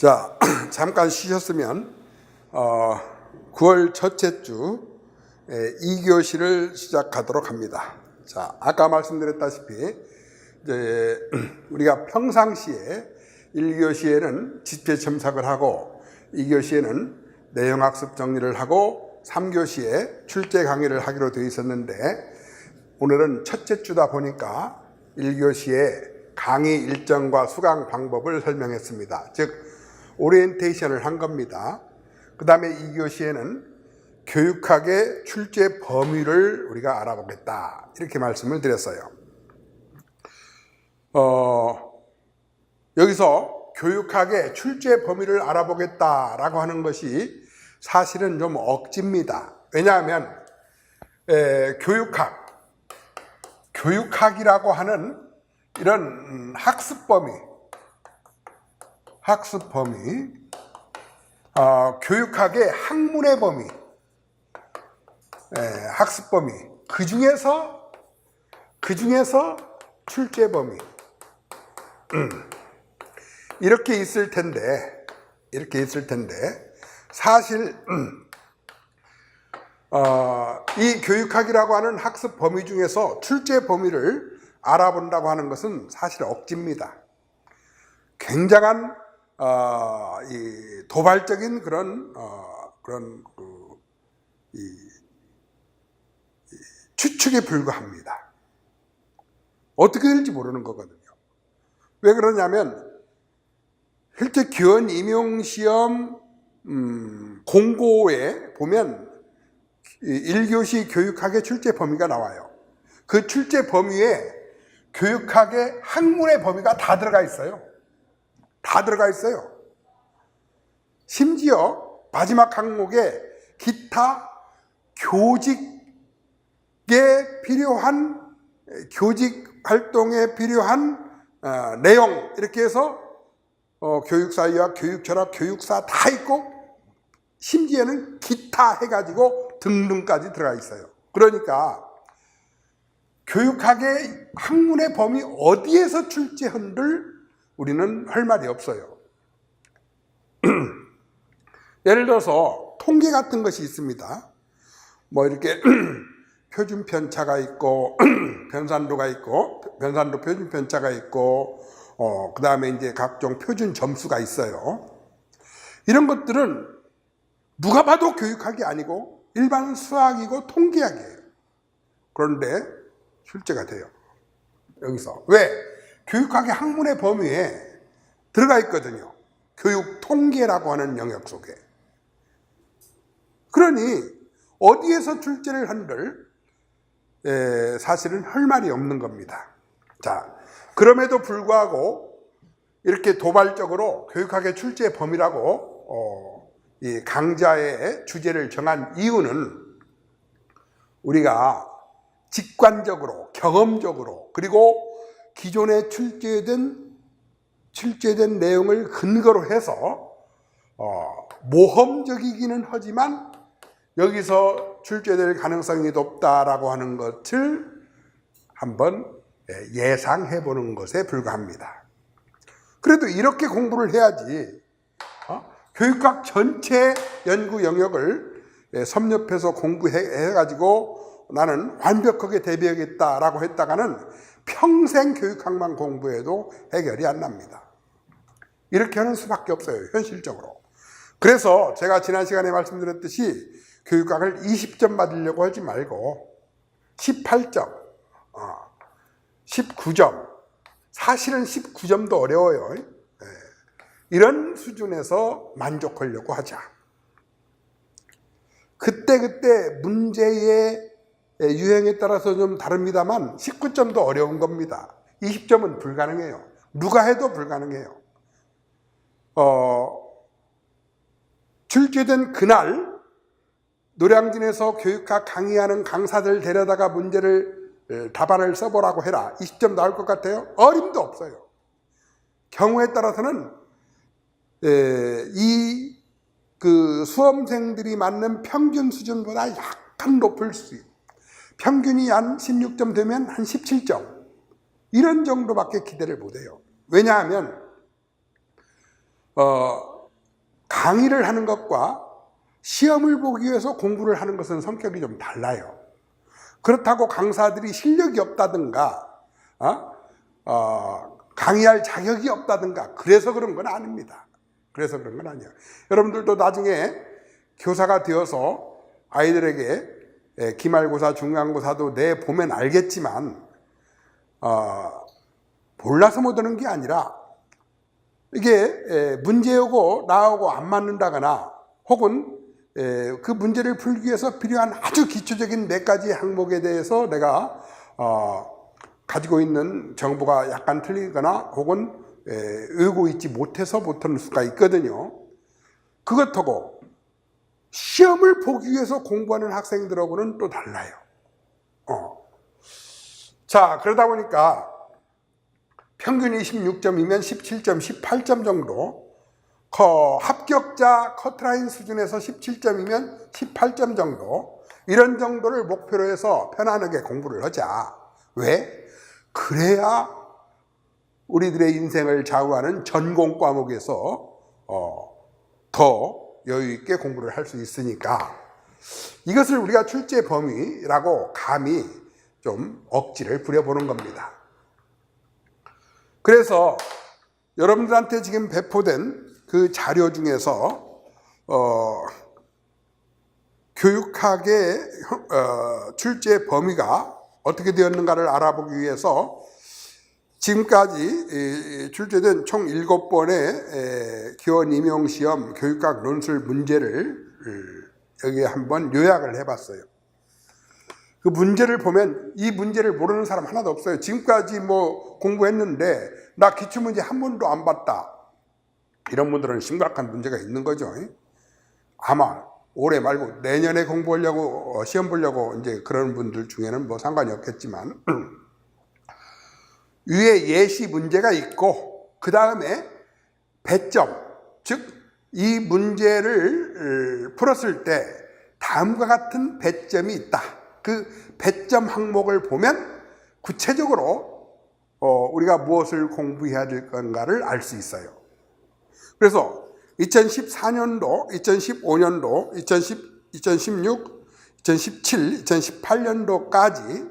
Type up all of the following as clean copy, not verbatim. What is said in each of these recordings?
자, 잠깐 쉬셨으면 9월 첫째 주 2교시를 시작하도록 합니다. 자, 아까 말씀드렸다시피 이제 우리가 평상시에 1교시에는 집체 첨삭을 하고 2교시에는 내용학습 정리를 하고 3교시에 출제 강의를 하기로 되어 있었는데, 오늘은 첫째 주다 보니까 1교시에 강의 일정과 수강 방법을 설명했습니다. 즉 오리엔테이션을 한 겁니다. 그 다음에 2교시에는 교육학의 출제 범위를 우리가 알아보겠다, 이렇게 말씀을 드렸어요. 여기서 교육학의 출제 범위를 알아보겠다라고 하는 것이 사실은 좀 억지입니다. 왜냐하면 교육학이라고 하는 이런 학습 범위, 교육학의 학문의 범위, 학습 범위, 그 중에서 출제 범위, 이렇게 있을 텐데 사실 이 교육학이라고 하는 학습 범위 중에서 출제 범위를 알아본다고 하는 것은 사실 억지입니다. 굉장한 이 도발적인 그런 추측에 불과합니다. 어떻게 될지 모르는 거거든요. 왜 그러냐면 실제 기원 임용 시험 공고에 보면 1교시 교육학의 출제 범위가 나와요. 그 출제 범위에 교육학의 학문의 범위가 다 들어가 있어요. 심지어 마지막 항목에 기타 교직에 필요한, 교직 활동에 필요한 내용, 이렇게 해서 교육사유학, 교육철학, 교육사 다 있고, 심지어는 기타 해가지고 등등까지 들어가 있어요. 그러니까 교육학의 학문의 범위 어디에서 출제한들 우리는 할 말이 없어요. 예를 들어서 통계 같은 것이 있습니다. 뭐 이렇게 표준 편차가 있고 변산도가 있고, 변산도 표준 편차가 있고, 그 다음에 이제 각종 표준 점수가 있어요. 이런 것들은 누가 봐도 교육학이 아니고 일반 수학이고 통계학이에요. 그런데 출제가 돼요. 여기서. 왜? 교육학의 학문의 범위에 들어가 있거든요. 교육 통계라고 하는 영역 속에. 그러니 어디에서 출제를 한들 사실은 할 말이 없는 겁니다. 자, 그럼에도 불구하고 이렇게 도발적으로 교육학의 출제 범위라고 이 강좌의 주제를 정한 이유는 우리가 직관적으로, 경험적으로, 그리고 기존에 출제된 내용을 근거로 해서 모험적이기는 하지만 여기서 출제될 가능성이 높다라고 하는 것을 한번 예상해 보는 것에 불과합니다. 그래도 이렇게 공부를 해야지 교육학 전체 연구 영역을 섭렵해서 공부해가지고 나는 완벽하게 대비하겠다라고 했다가는 평생 교육학만 공부해도 해결이 안 납니다. 이렇게 하는 수밖에 없어요, 현실적으로. 그래서 제가 지난 시간에 말씀드렸듯이 교육학을 20점 받으려고 하지 말고 18점, 19점, 사실은 19점도 어려워요. 이런 수준에서 만족하려고 하자. 그때 문제의 유형에 따라서 좀 다릅니다만 19점도 어려운 겁니다. 20점은 불가능해요. 누가 해도 불가능해요. 출제된 그날 노량진에서 교육학 강의하는 강사들 데려다가 답안을 써보라고 해라. 20점 나올 것 같아요? 어림도 없어요. 경우에 따라서는 그 수험생들이 맞는 평균 수준보다 약간 높을 수 있어요. 평균이 한 16점 되면 한 17점, 이런 정도밖에 기대를 못해요. 왜냐하면 강의를 하는 것과 시험을 보기 위해서 공부를 하는 것은 성격이 좀 달라요. 그렇다고 강사들이 실력이 없다든가 강의할 자격이 없다든가 그래서 그런 건 아닙니다. 그래서 그런 건 아니에요. 여러분들도 나중에 교사가 되어서 아이들에게 기말고사, 중간고사도 내보면 알겠지만 몰라서 못 오는 게 아니라 이게 문제하고 나하고 안 맞는다거나 혹은 그 문제를 풀기 위해서 필요한 아주 기초적인 몇 가지 항목에 대해서 내가 가지고 있는 정보가 약간 틀리거나 혹은 알고 있지 못해서 못하는 수가 있거든요. 그것하고 시험을 보기 위해서 공부하는 학생들하고는 또 달라요. 자, 그러다 보니까 평균이 16점이면 17점, 18점 정도, 합격자 커트라인 수준에서 17점이면 18점 정도, 이런 정도를 목표로 해서 편안하게 공부를 하자. 왜? 그래야 우리들의 인생을 좌우하는 전공 과목에서 더 여유 있게 공부를 할 수 있으니까 이것을 우리가 출제 범위라고 감히 좀 억지를 부려보는 겁니다. 그래서 여러분들한테 지금 배포된 그 자료 중에서 교육학의 출제 범위가 어떻게 되었는가를 알아보기 위해서 지금까지 출제된 총 7번의 기원 임용시험 교육학 논술 문제를 여기에 한번 요약을 해봤어요. 그 문제를 보면 이 문제를 모르는 사람 하나도 없어요. 지금까지 뭐 공부했는데 나 기출문제 한 번도 안 봤다. 이런 분들은 심각한 문제가 있는 거죠. 아마 올해 말고 내년에 공부하려고 시험 보려고 이제 그런 분들 중에는 뭐 상관이 없겠지만 위에 예시 문제가 있고 그 다음에 배점, 즉 이 문제를 풀었을 때 다음과 같은 배점이 있다. 그 배점 항목을 보면 구체적으로 우리가 무엇을 공부해야 될 건가를 알 수 있어요. 그래서 2014년도, 2015년도, 2016, 2017, 2018년도까지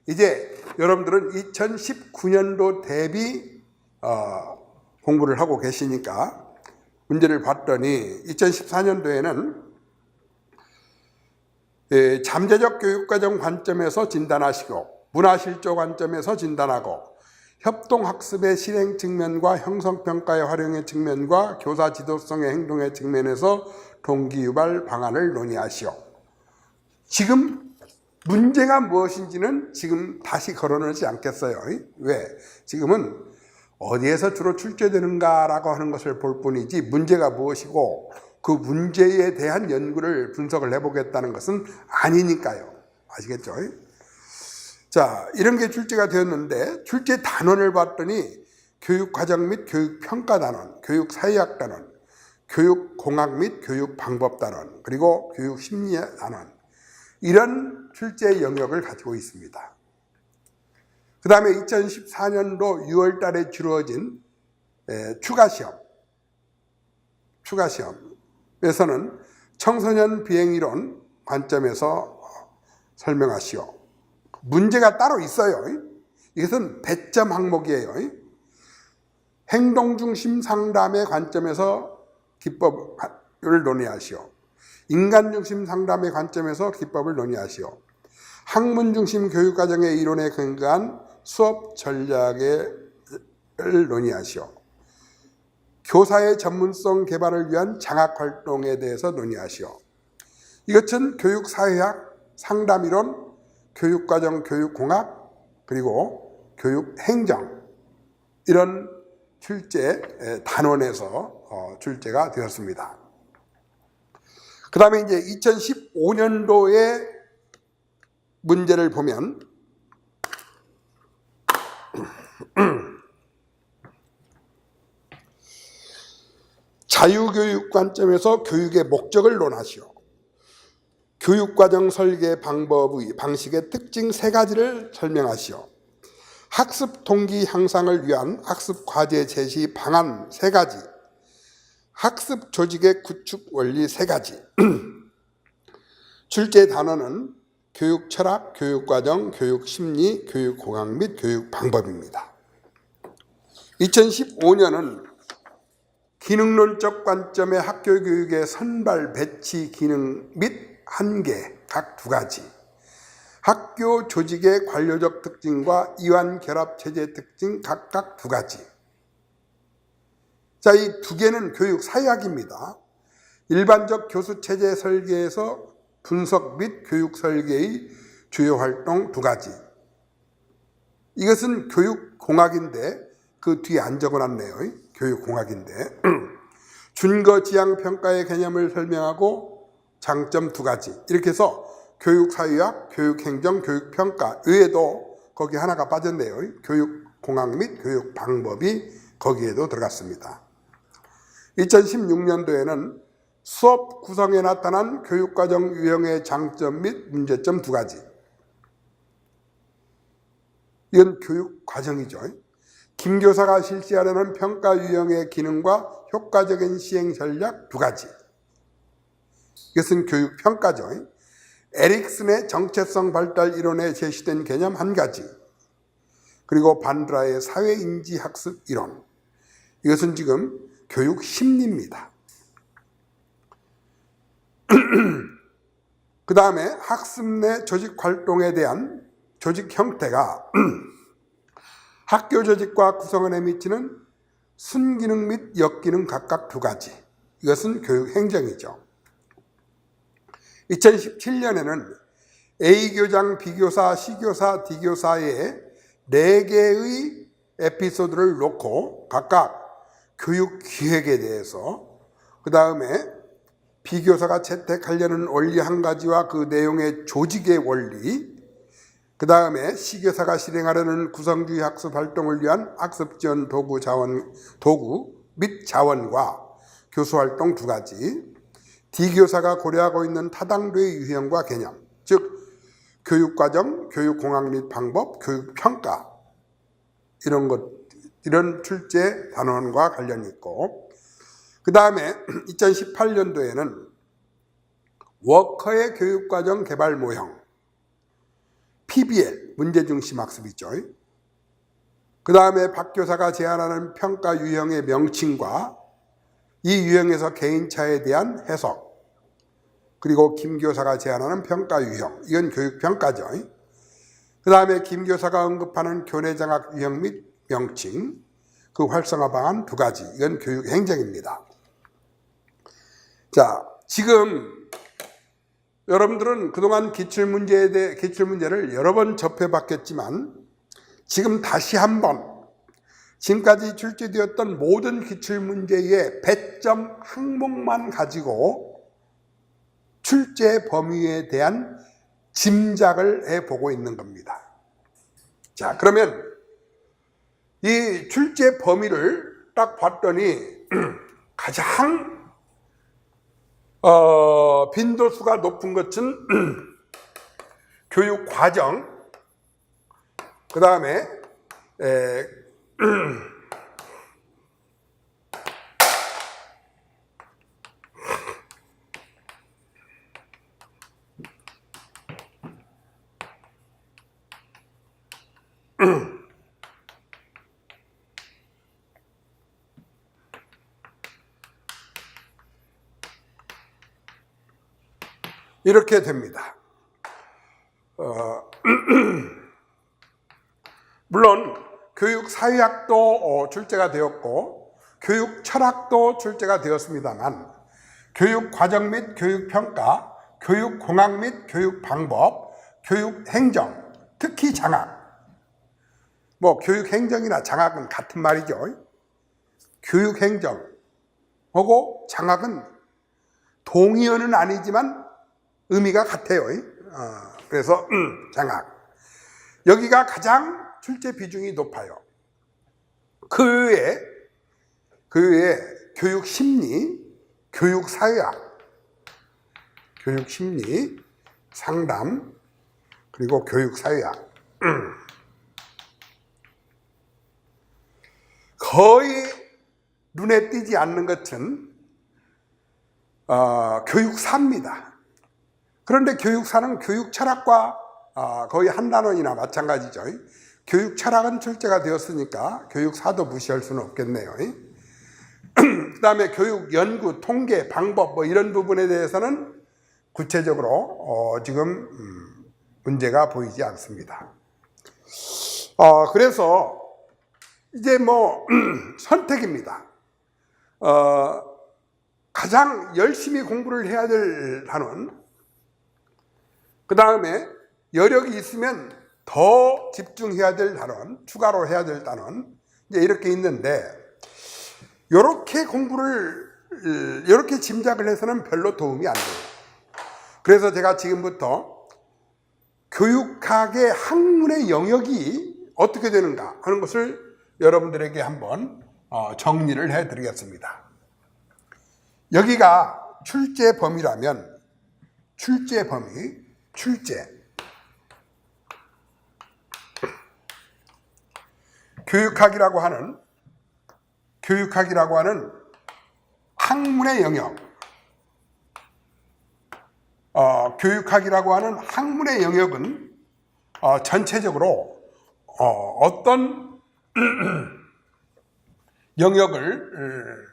이제 여러분들은 2019년도 대비 공부를 하고 계시니까 문제를 봤더니 2014년도에는 잠재적 교육과정 관점에서 진단하시고 문화실조 관점에서 진단하고 협동학습의 실행 측면과 형성평가의 활용의 측면과 교사 지도성의 행동의 측면에서 동기유발 방안을 논의하시오. 지금 문제가 무엇인지는 지금 다시 거론하지 않겠어요. 왜? 지금은 어디에서 주로 출제되는가라고 하는 것을 볼 뿐이지 문제가 무엇이고 그 문제에 대한 연구를 분석을 해보겠다는 것은 아니니까요. 아시겠죠? 자, 이런 게 출제가 되었는데 출제 단원을 봤더니 교육과정 및 교육평가 단원, 교육사회학 단원, 교육공학 및 교육방법 단원, 그리고 교육심리 단원, 이런 출제 영역을 가지고 있습니다. 그 다음에 2014년도 6월 달에 치루어진 추가시험에서는 청소년 비행이론 관점에서 설명하시오. 문제가 따로 있어요. 이것은 배점 항목이에요. 행동중심 상담의 관점에서 기법을 논의하시오. 인간중심 상담의 관점에서 기법을 논의하시오. 학문중심 교육과정의 이론에 근거한 수업 전략을 논의하시오. 교사의 전문성 개발을 위한 장학활동에 대해서 논의하시오. 이것은 교육사회학, 상담이론, 교육과정, 교육공학, 그리고 교육행정, 이런 출제 단원에서 출제가 되었습니다. 그 다음에 이제 2015년도에 문제를 보면 자유교육 관점에서 교육의 목적을 논하시오. 교육과정 설계 방식의 특징 3가지를 설명하시오. 학습 동기 향상을 위한 학습 과제 제시 방안 3가지, 학습 조직의 구축 원리 3가지. 출제 단어는 교육 철학, 교육 과정, 교육 심리, 교육 공학 및 교육 방법입니다. 2015년은 기능론적 관점의 학교 교육의 선발, 배치, 기능 및 한계 각 2가지, 학교 조직의 관료적 특징과 이완 결합 체제 특징 각각 2가지. 자, 이 2개는 교육 사회학입니다. 일반적 교수 체제 설계에서 분석 및 교육 설계의 주요 활동 2가지. 이것은 교육공학인데 그 뒤에 안 적어놨네요. 교육공학인데 준거지향평가의 개념을 설명하고 장점 2가지. 이렇게 해서 교육사회학, 교육행정, 교육평가 외에도 거기 하나가 빠졌네요. 교육공학 및 교육방법이 거기에도 들어갔습니다. 2016년도에는 수업 구성에 나타난 교육과정 유형의 장점 및 문제점 2가지. 이건 교육과정이죠. 김 교사가 실시하려는 평가 유형의 기능과 효과적인 시행 전략 2가지. 이것은 교육평가죠. 에릭슨의 정체성 발달 이론에 제시된 개념 1가지. 그리고 반드라의 사회인지학습 이론. 이것은 지금 교육심리입니다. 그 다음에 학습 내 조직활동에 대한 조직 형태가 학교 조직과 구성원에 미치는 순기능 및 역기능 각각 2가지. 이것은 교육행정이죠. 2017년에는 A교장, B교사, C교사, D교사의 4개의 에피소드를 놓고 각각 교육기획에 대해서, 그 다음에 B교사가 채택하려는 원리 1가지와 그 내용의 조직의 원리, 그 다음에 C교사가 실행하려는 구성주의 학습 활동을 위한 학습 지원 도구 및 자원과 교수활동 2가지, D교사가 고려하고 있는 타당도의 유형과 개념, 즉 교육과정, 교육공학 및 방법, 교육평가, 이런 출제 단원과 관련이 있고, 그 다음에 2018년도에는 워커의 교육과정 개발 모형, PBL, 문제중심 학습이죠. 그 다음에 박 교사가 제안하는 평가 유형의 명칭과 이 유형에서 개인차에 대한 해석, 그리고 김 교사가 제안하는 평가 유형, 이건 교육평가죠. 그 다음에 김 교사가 언급하는 교내장학 유형 및 명칭, 그 활성화 방안 2가지, 이건 교육행정입니다. 자, 지금 여러분들은 그동안 기출문제를 여러 번 접해봤겠지만 지금 다시 한번 지금까지 출제되었던 모든 기출문제의 배점 항목만 가지고 출제 범위에 대한 짐작을 해보고 있는 겁니다. 자, 그러면 이 출제 범위를 딱 봤더니 가장 빈도수가 높은 것은 교육 과정, 그 다음에 이렇게 됩니다. 물론 교육 사회학도 출제가 되었고 교육 철학도 출제가 되었습니다만 교육 과정 및 교육 평가, 교육 공학 및 교육 방법, 교육 행정, 특히 장학, 교육 행정이나 장학은 같은 말이죠. 교육 행정하고 장학은 동의어는 아니지만 의미가 같아요. 그래서 장학, 여기가 가장 출제 비중이 높아요. 그 외에 교육 심리, 교육 사회학, 교육 심리, 상담, 그리고 교육 사회학. 거의 눈에 띄지 않는 것은 교육사입니다. 그런데 교육사는 교육 철학과 거의 한 단원이나 마찬가지죠. 교육 철학은 출제가 되었으니까 교육사도 무시할 수는 없겠네요. 그 다음에 교육 연구, 통계, 방법 뭐 이런 부분에 대해서는 구체적으로 지금 문제가 보이지 않습니다. 그래서 이제 뭐 선택입니다. 가장 열심히 공부를 해야 될 단원, 그 다음에 여력이 있으면 더 집중해야 될 단원, 추가로 해야 될 단원, 이제 이렇게 있는데, 이렇게 공부를 이렇게 짐작을 해서는 별로 도움이 안 돼요. 그래서 제가 지금부터 교육학의 학문의 영역이 어떻게 되는가 하는 것을 여러분들에게 한번 정리를 해 드리겠습니다. 여기가 출제 범위라면 출제 범위, 출제 교육학이라고 하는 학문의 영역, 교육학이라고 하는 학문의 영역은 전체적으로 어떤 영역을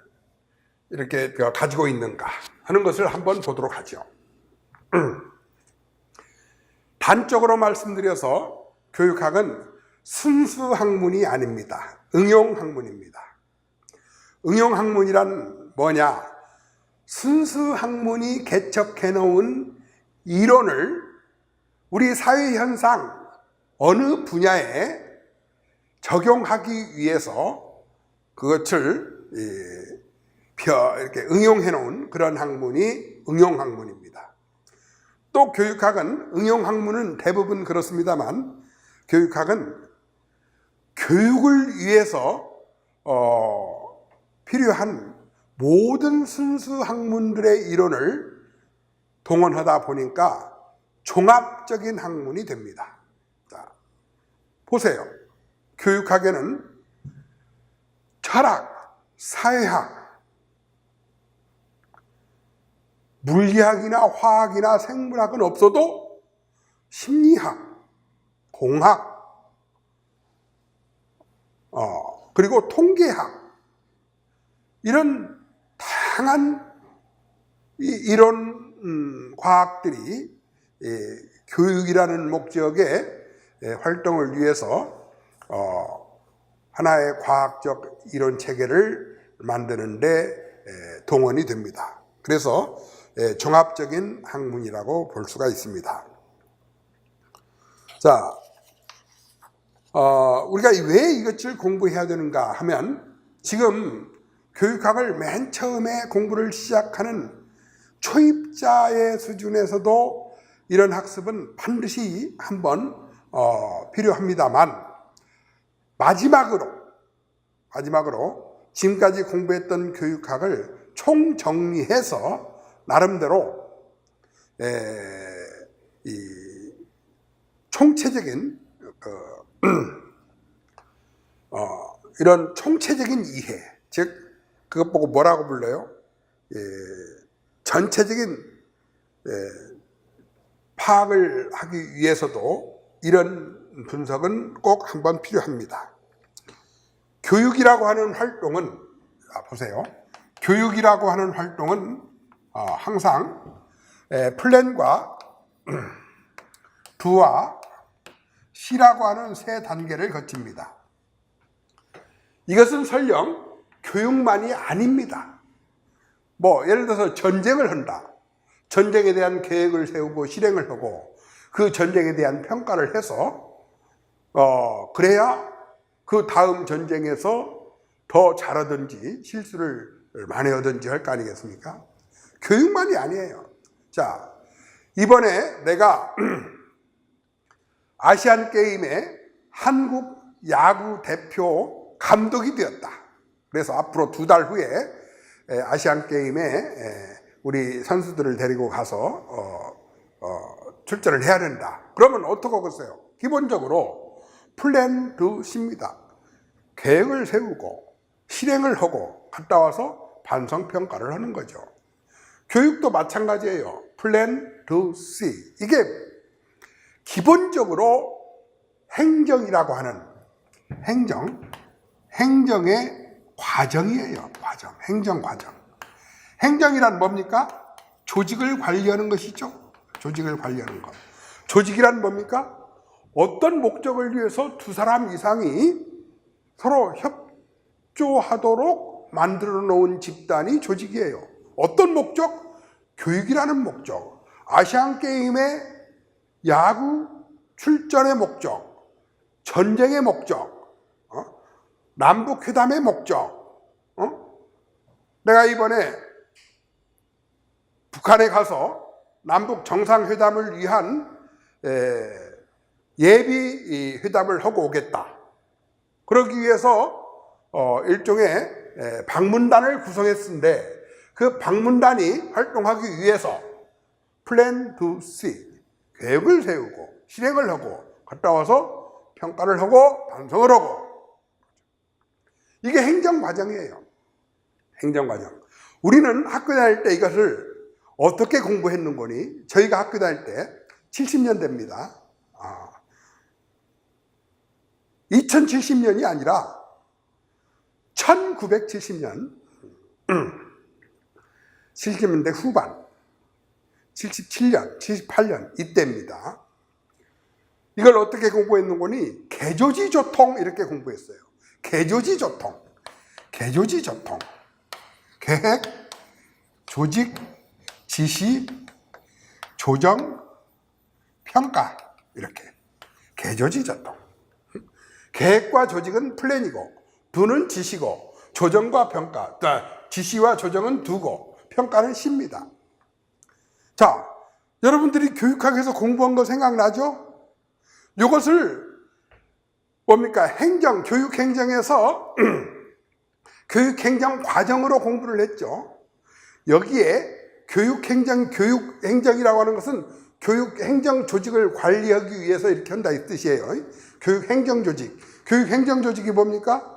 이렇게 가지고 있는가 하는 것을 한번 보도록 하죠. 단적으로 말씀드려서 교육학은 순수 학문이 아닙니다. 응용 학문입니다. 응용 학문이란 뭐냐? 순수 학문이 개척해 놓은 이론을 우리 사회 현상 어느 분야에 적용하기 위해서 그것을 이렇게 응용해 놓은 그런 학문이 응용 학문입니다. 또 교육학은, 응용 학문은 대부분 그렇습니다만, 교육학은 교육을 위해서 필요한 모든 순수 학문들의 이론을 동원하다 보니까 종합적인 학문이 됩니다. 자, 보세요. 교육학에는 철학, 사회학, 물리학이나 화학이나 생물학은 없어도 심리학, 공학, 그리고 통계학, 이런 다양한 이론 과학들이 교육이라는 목적의 활동을 위해서 하나의 과학적 이론 체계를 만드는 데 동원이 됩니다. 그래서 종합적인 학문이라고 볼 수가 있습니다. 자, 우리가 왜 이것을 공부해야 되는가 하면, 지금 교육학을 맨 처음에 공부를 시작하는 초입자의 수준에서도 이런 학습은 반드시 한번 필요합니다만, 마지막으로 지금까지 공부했던 교육학을 총정리해서 나름대로 이 총체적인 이런 총체적인 이해, 즉 그것 보고 뭐라고 불러요? 전체적인 파악을 하기 위해서도 이런 분석은 꼭 한번 필요합니다. 교육이라고 하는 활동은, 보세요. 교육이라고 하는 활동은 항상 플랜과 두와 시라고 하는 세 단계를 거칩니다. 이것은 설령 교육만이 아닙니다. 뭐 예를 들어서 전쟁을 한다. 전쟁에 대한 계획을 세우고 실행을 하고 그 전쟁에 대한 평가를 해서 그래야 그 다음 전쟁에서 더 잘하든지 실수를 만회하든지 할 거 아니겠습니까? 교육만이 아니에요. 자, 이번에 내가 아시안 게임의 한국 야구 대표 감독이 되었다. 그래서 앞으로 2달 후에 아시안 게임에 우리 선수들을 데리고 가서 출전을 해야 된다. 그러면 어떻게 하겠어요? 기본적으로 플랜 두 C입니다. 계획을 세우고 실행을 하고 갔다 와서 반성평가를 하는 거죠. 교육도 마찬가지예요. 플랜, 두, 씨. 이게 기본적으로 행정이라고 하는 행정의 과정이에요. 과정, 행정 과정. 행정이란 뭡니까? 조직을 관리하는 것이죠. 조직을 관리하는 것. 조직이란 뭡니까? 어떤 목적을 위해서 두 사람 이상이 서로 협조하도록 만들어 놓은 집단이 조직이에요. 어떤 목적? 교육이라는 목적. 아시안 게임의 야구 출전의 목적, 전쟁의 목적, 남북 회담의 목적. 내가 이번에 북한에 가서 남북 정상회담을 위한 예비 회담을 하고 오겠다. 그러기 위해서 일종의 방문단을 구성했는데 그 방문단이 활동하기 위해서 플랜 투 씨, 계획을 세우고 실행을 하고 갔다 와서 평가를 하고 반성을 하고, 이게 행정과정이에요. 행정과정. 우리는 학교 다닐 때 이것을 어떻게 공부했는 거니? 저희가 학교 다닐 때 70년대입니다. 2070년이 아니라 1970년 70년대 후반 77년, 78년 이때입니다. 이걸 어떻게 공부했는 거니? 개조지조통 이렇게 공부했어요. 개조지조통. 개조지조통. 계획, 조직, 지시, 조정, 평가 이렇게. 개조지조통. 계획과 조직은 플랜이고, 두는 지시고, 조정과 평가, 지시와 조정은 두고, 평가는 시입니다. 자, 여러분들이 교육학에서 공부한 거 생각나죠? 이것을 뭡니까? 행정, 교육행정에서 교육행정 과정으로 공부를 했죠. 여기에 교육행정이라고 하는 것은 교육행정 조직을 관리하기 위해서 이렇게 한다 이 뜻이에요. 교육행정조직. 교육행정조직이 뭡니까?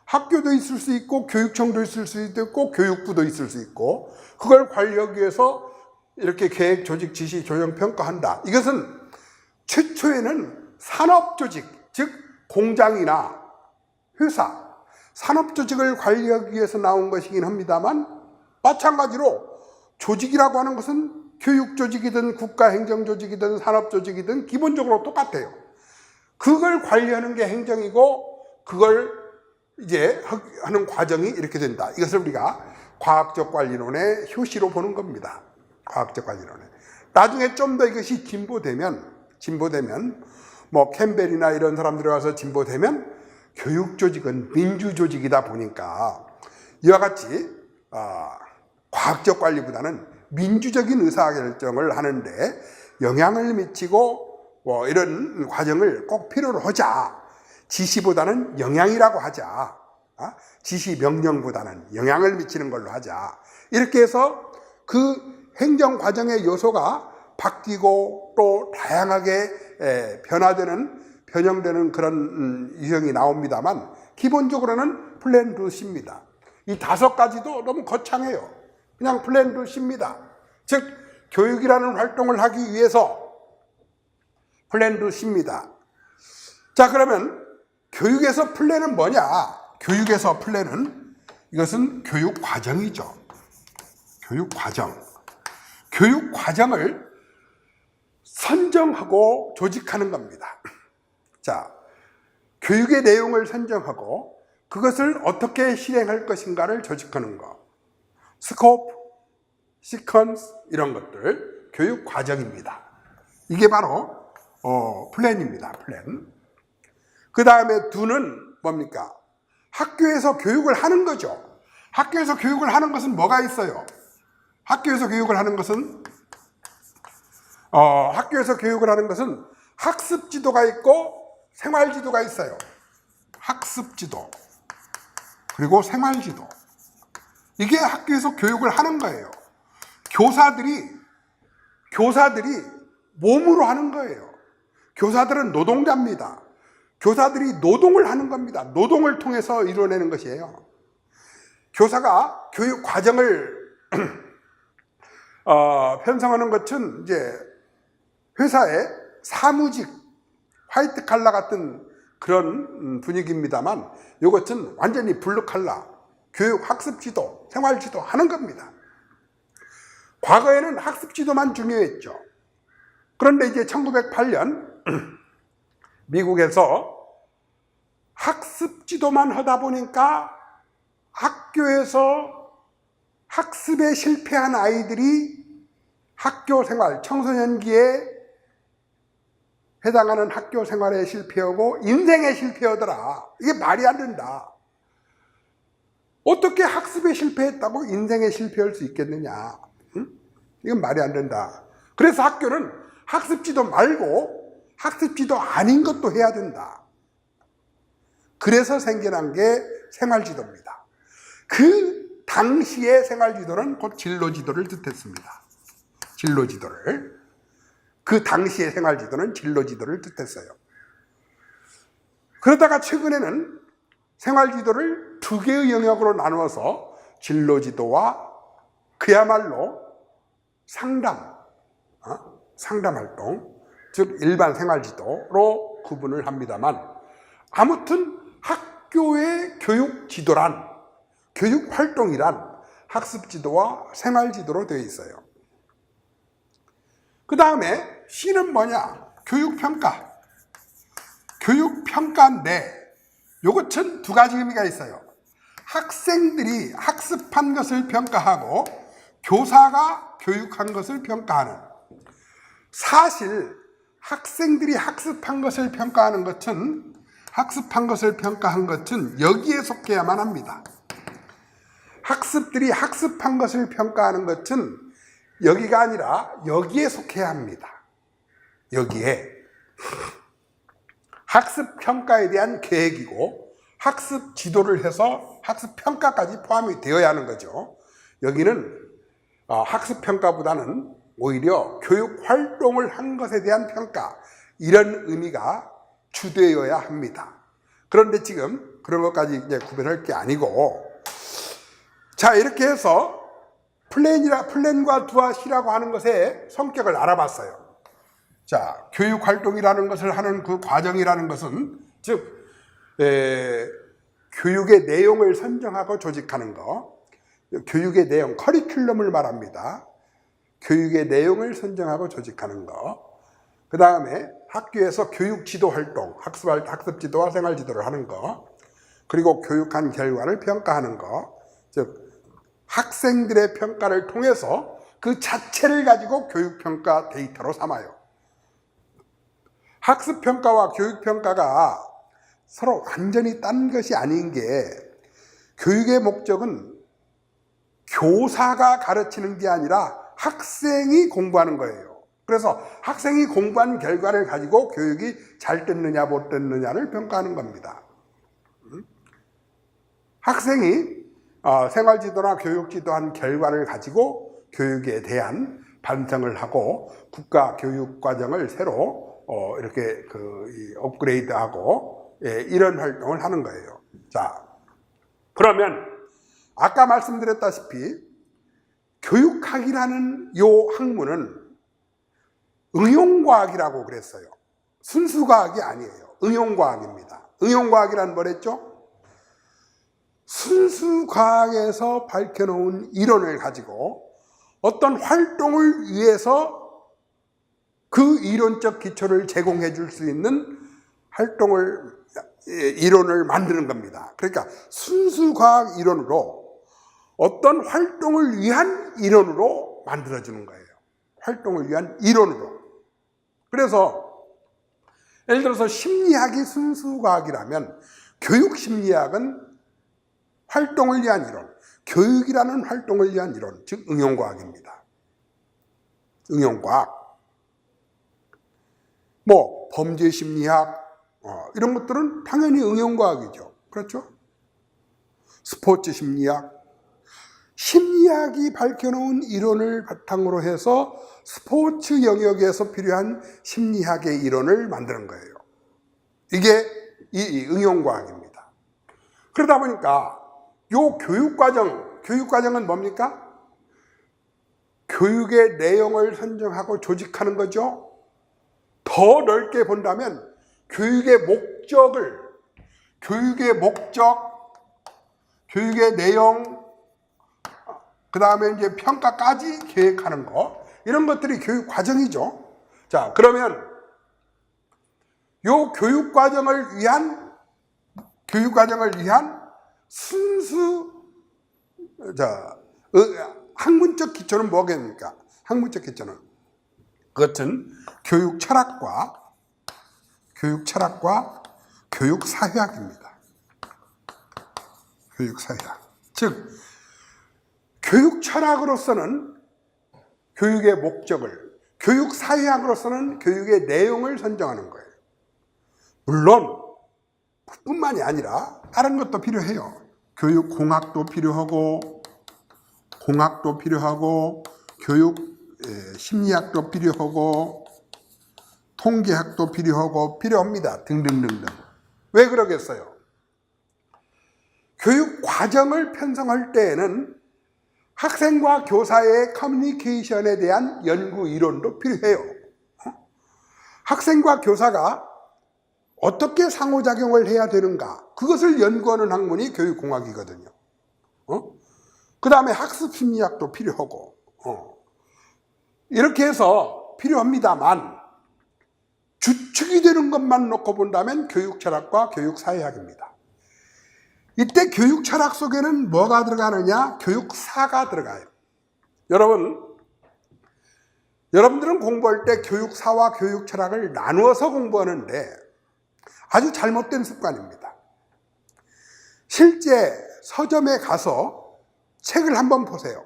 학교도 있을 수 있고 교육청도 있을 수 있고 교육부도 있을 수 있고, 그걸 관리하기 위해서 이렇게 계획, 조직, 지시, 조정, 평가한다. 이것은 최초에는 산업조직, 즉 공장이나 회사, 산업조직을 관리하기 위해서 나온 것이긴 합니다만, 마찬가지로 조직이라고 하는 것은 교육조직이든 국가행정조직이든 산업조직이든 기본적으로 똑같아요. 그걸 관리하는 게 행정이고, 그걸 이제 하는 과정이 이렇게 된다. 이것을 우리가 과학적 관리론의 효시로 보는 겁니다. 과학적 관리론에. 나중에 좀 더 이것이 진보되면 뭐 캠벨이나 이런 사람들이 와서 진보되면 교육조직은 민주조직이다 보니까 이와 같이 과학적 관리보다는 민주적인 의사결정을 하는데 영향을 미치고 뭐 이런 과정을 꼭 필요로 하자. 지시보다는 영향이라고 하자. 지시 명령보다는 영향을 미치는 걸로 하자. 이렇게 해서 그 행정 과정의 요소가 바뀌고 또 다양하게 변형되는 그런 유형이 나옵니다만, 기본적으로는 플랜 두 C입니다. 이 5가지도 너무 거창해요. 그냥 플랜 두 C입니다. 즉 교육이라는 활동을 하기 위해서 플랜 두 C입니다. 자, 그러면 교육에서 플랜은 뭐냐? 교육에서 플랜은 이것은 교육 과정이죠. 교육 과정. 교육 과정을 선정하고 조직하는 겁니다. 자, 교육의 내용을 선정하고 그것을 어떻게 실행할 것인가를 조직하는 것. 스코프, 시퀀스 이런 것들 교육 과정입니다. 이게 바로 플랜입니다. 플랜. 그 다음에 두는 뭡니까? 학교에서 교육을 하는 거죠. 학교에서 교육을 하는 것은 뭐가 있어요? 학교에서 교육을 하는 것은 학습 지도가 있고 생활 지도가 있어요. 학습 지도 그리고 생활 지도. 이게 학교에서 교육을 하는 거예요. 교사들이 몸으로 하는 거예요. 교사들은 노동자입니다. 교사들이 노동을 하는 겁니다. 노동을 통해서 이루어내는 것이에요. 교사가 교육 과정을 편성하는 것은 이제 회사의 사무직, 화이트 칼라 같은 그런 분위기입니다만, 이것은 완전히 블루 칼라, 교육, 학습 지도, 생활 지도 하는 겁니다. 과거에는 학습 지도만 중요했죠. 그런데 이제 1908년 미국에서 학습 지도만 하다 보니까 학교에서 학습에 실패한 아이들이 학교 생활, 청소년기에 해당하는 학교 생활에 실패하고 인생에 실패하더라. 이게 말이 안 된다. 어떻게 학습에 실패했다고 인생에 실패할 수 있겠느냐. 이건 말이 안 된다. 그래서 학교는 학습지도 말고 학습지도 아닌 것도 해야 된다. 그래서 생겨난 게 생활지도입니다. 그 당시의 생활지도는 곧 진로지도를 뜻했습니다. 진로지도를. 그 당시의 생활지도는 진로지도를 뜻했어요. 그러다가 최근에는 생활지도를 두 개의 영역으로 나누어서 진로지도와 그야말로 상담활동, 즉 일반 생활지도로 구분을 합니다만, 아무튼 학교의 교육지도란, 교육활동이란 학습지도와 생활지도로 되어 있어요. 그 다음에 C는 뭐냐? 교육평가. 교육평가인데 요것은 두 가지 의미가 있어요. 학생들이 학습한 것을 평가하고 교사가 교육한 것을 평가하는. 사실 학생들이 학습한 것을 평가한 것은 여기에 속해야만 합니다. 학습들이 학습한 것을 평가하는 것은 여기가 아니라 여기에 속해야 합니다. 여기에 학습 평가에 대한 계획이고 학습 지도를 해서 학습 평가까지 포함이 되어야 하는 거죠. 여기는 학습 평가보다는 오히려 교육 활동을 한 것에 대한 평가, 이런 의미가 주되어야 합니다. 그런데 지금 그런 것까지 이제 구별할 게 아니고, 자, 이렇게 해서 플랜과 두아시라고 하는 것의 성격을 알아봤어요. 자, 교육 활동이라는 것을 하는 그 과정이라는 것은, 즉 교육의 내용을 선정하고 조직하는 거, 교육의 내용, 커리큘럼을 말합니다. 교육의 내용을 선정하고 조직하는 거. 그 다음에 학교에서 교육 지도 활동, 학습 지도와 생활 지도를 하는 거. 그리고 교육한 결과를 평가하는 거. 즉 학생들의 평가를 통해서 그 자체를 가지고 교육평가 데이터로 삼아요. 학습평가와 교육평가가 서로 완전히 딴 것이 아닌 게, 교육의 목적은 교사가 가르치는 게 아니라 학생이 공부하는 거예요. 그래서 학생이 공부한 결과를 가지고 교육이 잘 됐느냐 못 됐느냐를 평가하는 겁니다. 학생이 생활지도나 교육지도한 결과를 가지고 교육에 대한 반성을 하고 국가 교육 과정을 새로 이렇게 업그레이드하고 이런 활동을 하는 거예요. 자, 그러면 아까 말씀드렸다시피 교육학이라는 요 학문은 응용과학이라고 그랬어요. 순수과학이 아니에요. 응용과학입니다. 응용과학이란 뭐랬죠? 순수과학에서 밝혀놓은 이론을 가지고 어떤 활동을 위해서 그 이론적 기초를 제공해 줄 수 있는 이론을 만드는 겁니다. 그러니까 순수과학 이론으로 어떤 활동을 위한 이론으로 만들어주는 거예요. 활동을 위한 이론으로. 그래서 예를 들어서 심리학이 순수과학이라면 교육심리학은 활동을 위한 이론, 교육이라는 활동을 위한 이론, 즉 응용과학입니다. 응용과학. 범죄심리학 이런 것들은 당연히 응용과학이죠. 그렇죠? 스포츠심리학. 심리학이 밝혀놓은 이론을 바탕으로 해서 스포츠 영역에서 필요한 심리학의 이론을 만드는 거예요. 이게 이 응용과학입니다. 그러다 보니까 요 교육과정은 뭡니까? 교육의 내용을 선정하고 조직하는 거죠. 더 넓게 본다면 교육의 목적, 교육의 내용, 그 다음에 이제 평가까지 계획하는 거, 이런 것들이 교육 과정이죠. 자, 그러면 요 교육 과정을 위한 순수 학문적 기초는 뭐겠습니까? 학문적 기초는 그것은 교육 철학과 교육 사회학입니다. 교육 사회학. 즉 교육 철학으로서는 교육의 목적을, 교육 사회학으로서는 교육의 내용을 선정하는 거예요. 물론 뿐만이 아니라 다른 것도 필요해요. 교육공학도 필요하고, 교육 심리학도 필요하고, 통계학도 필요합니다. 등등등등. 왜 그러겠어요? 교육 과정을 편성할 때에는 학생과 교사의 커뮤니케이션에 대한 연구 이론도 필요해요. 학생과 교사가 어떻게 상호작용을 해야 되는가, 그것을 연구하는 학문이 교육공학이거든요. 그 다음에 학습심리학도 필요하고, 이렇게 해서 필요합니다만, 주축이 되는 것만 놓고 본다면 교육철학과 교육사회학입니다. 이때 교육철학 속에는 뭐가 들어가느냐? 교육사가 들어가요. 여러분들은 공부할 때 교육사와 교육철학을 나누어서 공부하는데 아주 잘못된 습관입니다. 실제 서점에 가서 책을 한번 보세요.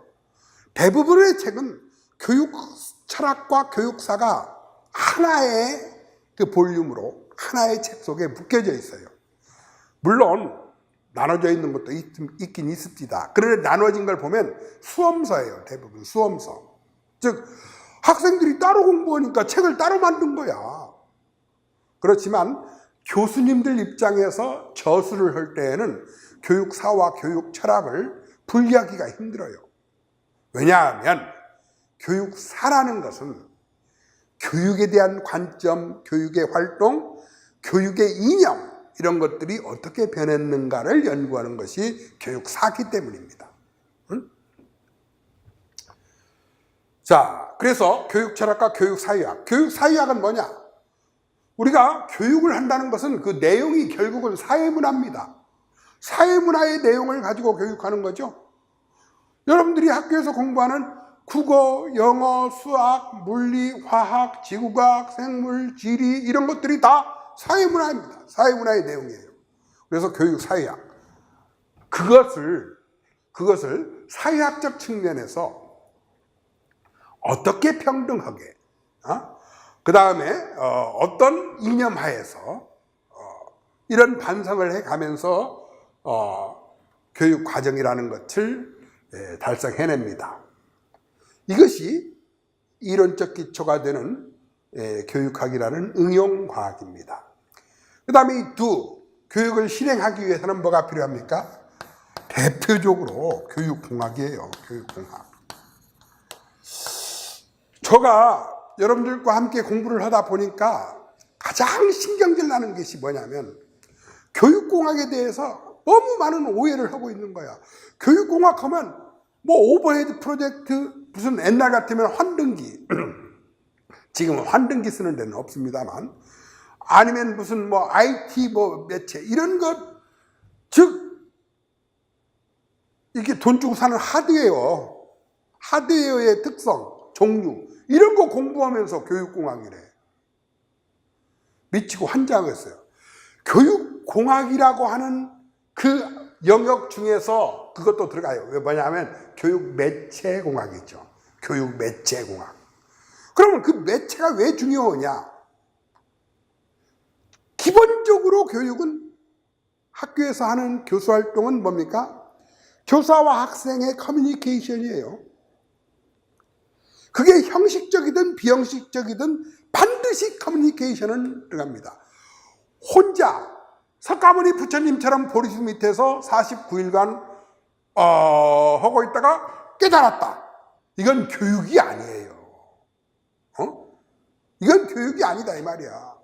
대부분의 책은 교육철학과 교육사가 하나의 그 볼륨으로 하나의 책 속에 묶여져 있어요. 물론 나눠져 있는 것도 있긴 있습니다. 그런데 나눠진 걸 보면 수험서예요. 대부분 수험서. 즉 학생들이 따로 공부하니까 책을 따로 만든 거야. 그렇지만 교수님들 입장에서 저술을 할 때에는 교육사와 교육철학을 분리하기가 힘들어요. 왜냐하면 교육사라는 것은 교육에 대한 관점, 교육의 활동, 교육의 이념, 이런 것들이 어떻게 변했는가를 연구하는 것이 교육사기 때문입니다. 자, 그래서 교육철학과 교육사회학. 교육사회학은 뭐냐? 우리가 교육을 한다는 것은 그 내용이 결국은 사회문화입니다. 사회문화의 내용을 가지고 교육하는 거죠. 여러분들이 학교에서 공부하는 국어, 영어, 수학, 물리, 화학, 지구과학, 생물, 지리, 이런 것들이 다 사회문화입니다. 사회문화의 내용이에요. 그래서 교육사회학. 그것을 사회학적 측면에서 어떻게 평등하게, 그 다음에 어떤 이념 하에서 이런 반성을 해가면서 교육 과정이라는 것을 달성해냅니다. 이것이 이론적 기초가 되는 교육학이라는 응용과학입니다. 그 다음에 이 교육을 실행하기 위해서는 뭐가 필요합니까? 대표적으로 교육공학이에요. 교육공학. 제가 여러분들과 함께 공부를 하다 보니까 가장 신경질 나는 것이 뭐냐면 교육공학에 대해서 너무 많은 오해를 하고 있는 거야. 교육공학하면 뭐 오버헤드 프로젝트, 무슨 옛날 같으면 환등기, 지금은 환등기 쓰는 데는 없습니다만, 아니면 무슨 뭐 IT 뭐 매체 이런 것, 즉 이렇게 돈 주고 사는 하드웨어의 특성, 종류, 이런 거 공부하면서 교육공학이래. 미치고 환장했어요. 교육공학이라고 하는 그 영역 중에서 그것도 들어가요. 왜 뭐냐면 교육매체공학이죠. 교육매체공학. 그러면 그 매체가 왜 중요하냐? 기본적으로 교육은 학교에서 하는 교수활동은 뭡니까? 교사와 학생의 커뮤니케이션이에요. 그게 형식적이든 비형식적이든 반드시 커뮤니케이션은 들어갑니다. 혼자 석가모니 부처님처럼 보리수 밑에서 49일간 하고 있다가 깨달았다. 이건 교육이 아니에요. 이건 교육이 아니다 이 말이야.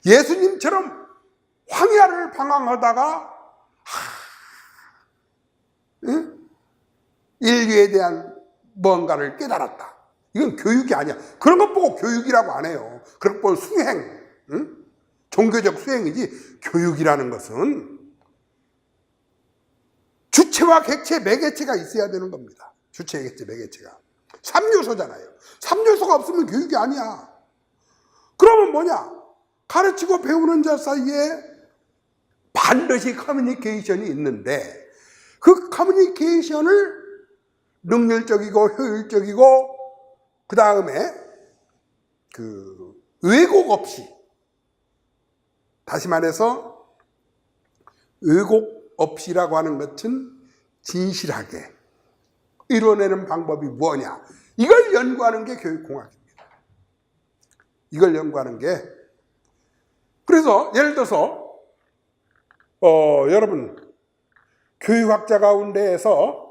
예수님처럼 황야를 방황하다가 인류에 대한 뭔가를 깨달았다. 이건 교육이 아니야. 그런 것 보고 교육이라고 안 해요. 그런 것 보고 수행, 종교적 수행이지. 교육이라는 것은 주체와 객체, 매개체가 있어야 되는 겁니다. 주체, 객체, 매개체가. 3요소잖아요. 3요소가 없으면 교육이 아니야. 그러면 뭐냐? 가르치고 배우는 자 사이에 반드시 커뮤니케이션이 있는데 그 커뮤니케이션을 능률적이고 효율적이고 그 다음에 그 왜곡 없이, 다시 말해서 왜곡 없이라고 하는 것은 진실하게 이뤄내는 방법이 뭐냐, 이걸 연구하는 게 교육공학입니다. 이걸 연구하는 게. 그래서 예를 들어서 여러분 교육학자 가운데에서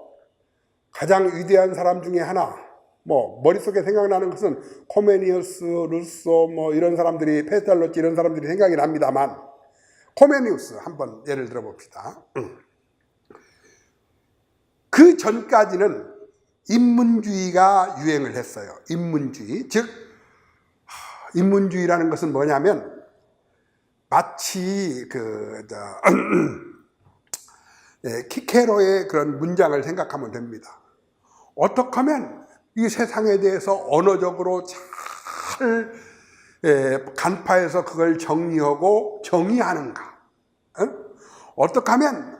가장 위대한 사람 중에 하나, 뭐 머릿속에 생각나는 것은 코메니우스, 루소 뭐 이런 사람들이, 페스탈로치 이런 사람들이 생각이 납니다만, 코메니우스 한번 예를 들어 봅시다. 그 전까지는 인문주의가 유행을 했어요. 인문주의. 즉 인문주의라는 것은 뭐냐면 마치 키케로의 그런 문장을 생각하면 됩니다. 어떻게 하면 이 세상에 대해서 언어적으로 잘 간파해서 그걸 정리하고 정의하는가? 어떻게 하면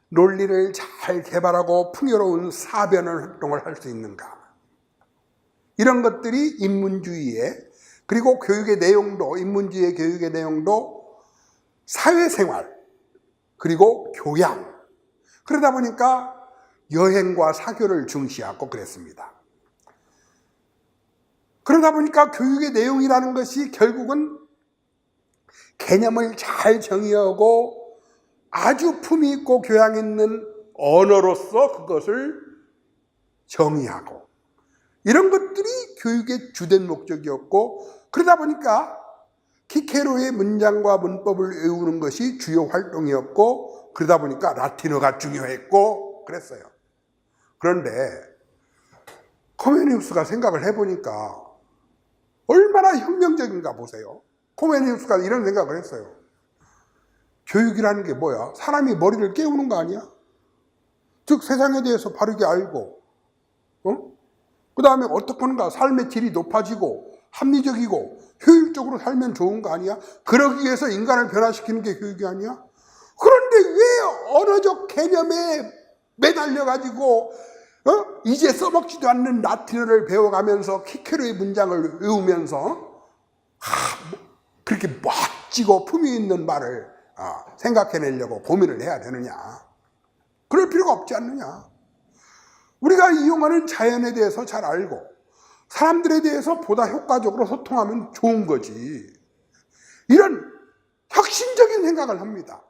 논리를 잘 개발하고 풍요로운 사변을 활동을 할 수 있는가? 이런 것들이 인문주의의, 그리고 교육의 내용도, 인문주의의 교육의 내용도 사회생활, 그리고 교양, 그러다 보니까 여행과 사교를 중시하고 그랬습니다. 그러다 보니까 교육의 내용이라는 것이 결국은 개념을 잘 정의하고 아주 품위 있고 교양 있는 언어로서 그것을 정의하고, 이런 것들이 교육의 주된 목적이었고, 그러다 보니까 키케로의 문장과 문법을 외우는 것이 주요 활동이었고, 그러다 보니까 라틴어가 중요했고 그랬어요. 그런데 코메니우스가 생각을 해보니까 얼마나 혁명적인가 보세요. 코메니우스가 이런 생각을 했어요. 교육이라는 게 뭐야? 사람이 머리를 깨우는 거 아니야? 즉 세상에 대해서 바르게 알고, 그 다음에 어떻게 하는가? 삶의 질이 높아지고 합리적이고 효율적으로 살면 좋은 거 아니야? 그러기 위해서 인간을 변화시키는 게 교육이 아니야? 그런데 왜 언어적 개념에 매달려가지고 이제 써먹지도 않는 라틴어를 배워가면서 키케로의 문장을 외우면서 그렇게 멋지고 품위 있는 말을 생각해내려고 고민을 해야 되느냐? 그럴 필요가 없지 않느냐? 우리가 이용하는 자연에 대해서 잘 알고 사람들에 대해서 보다 효과적으로 소통하면 좋은 거지. 이런 혁신적인 생각을 합니다.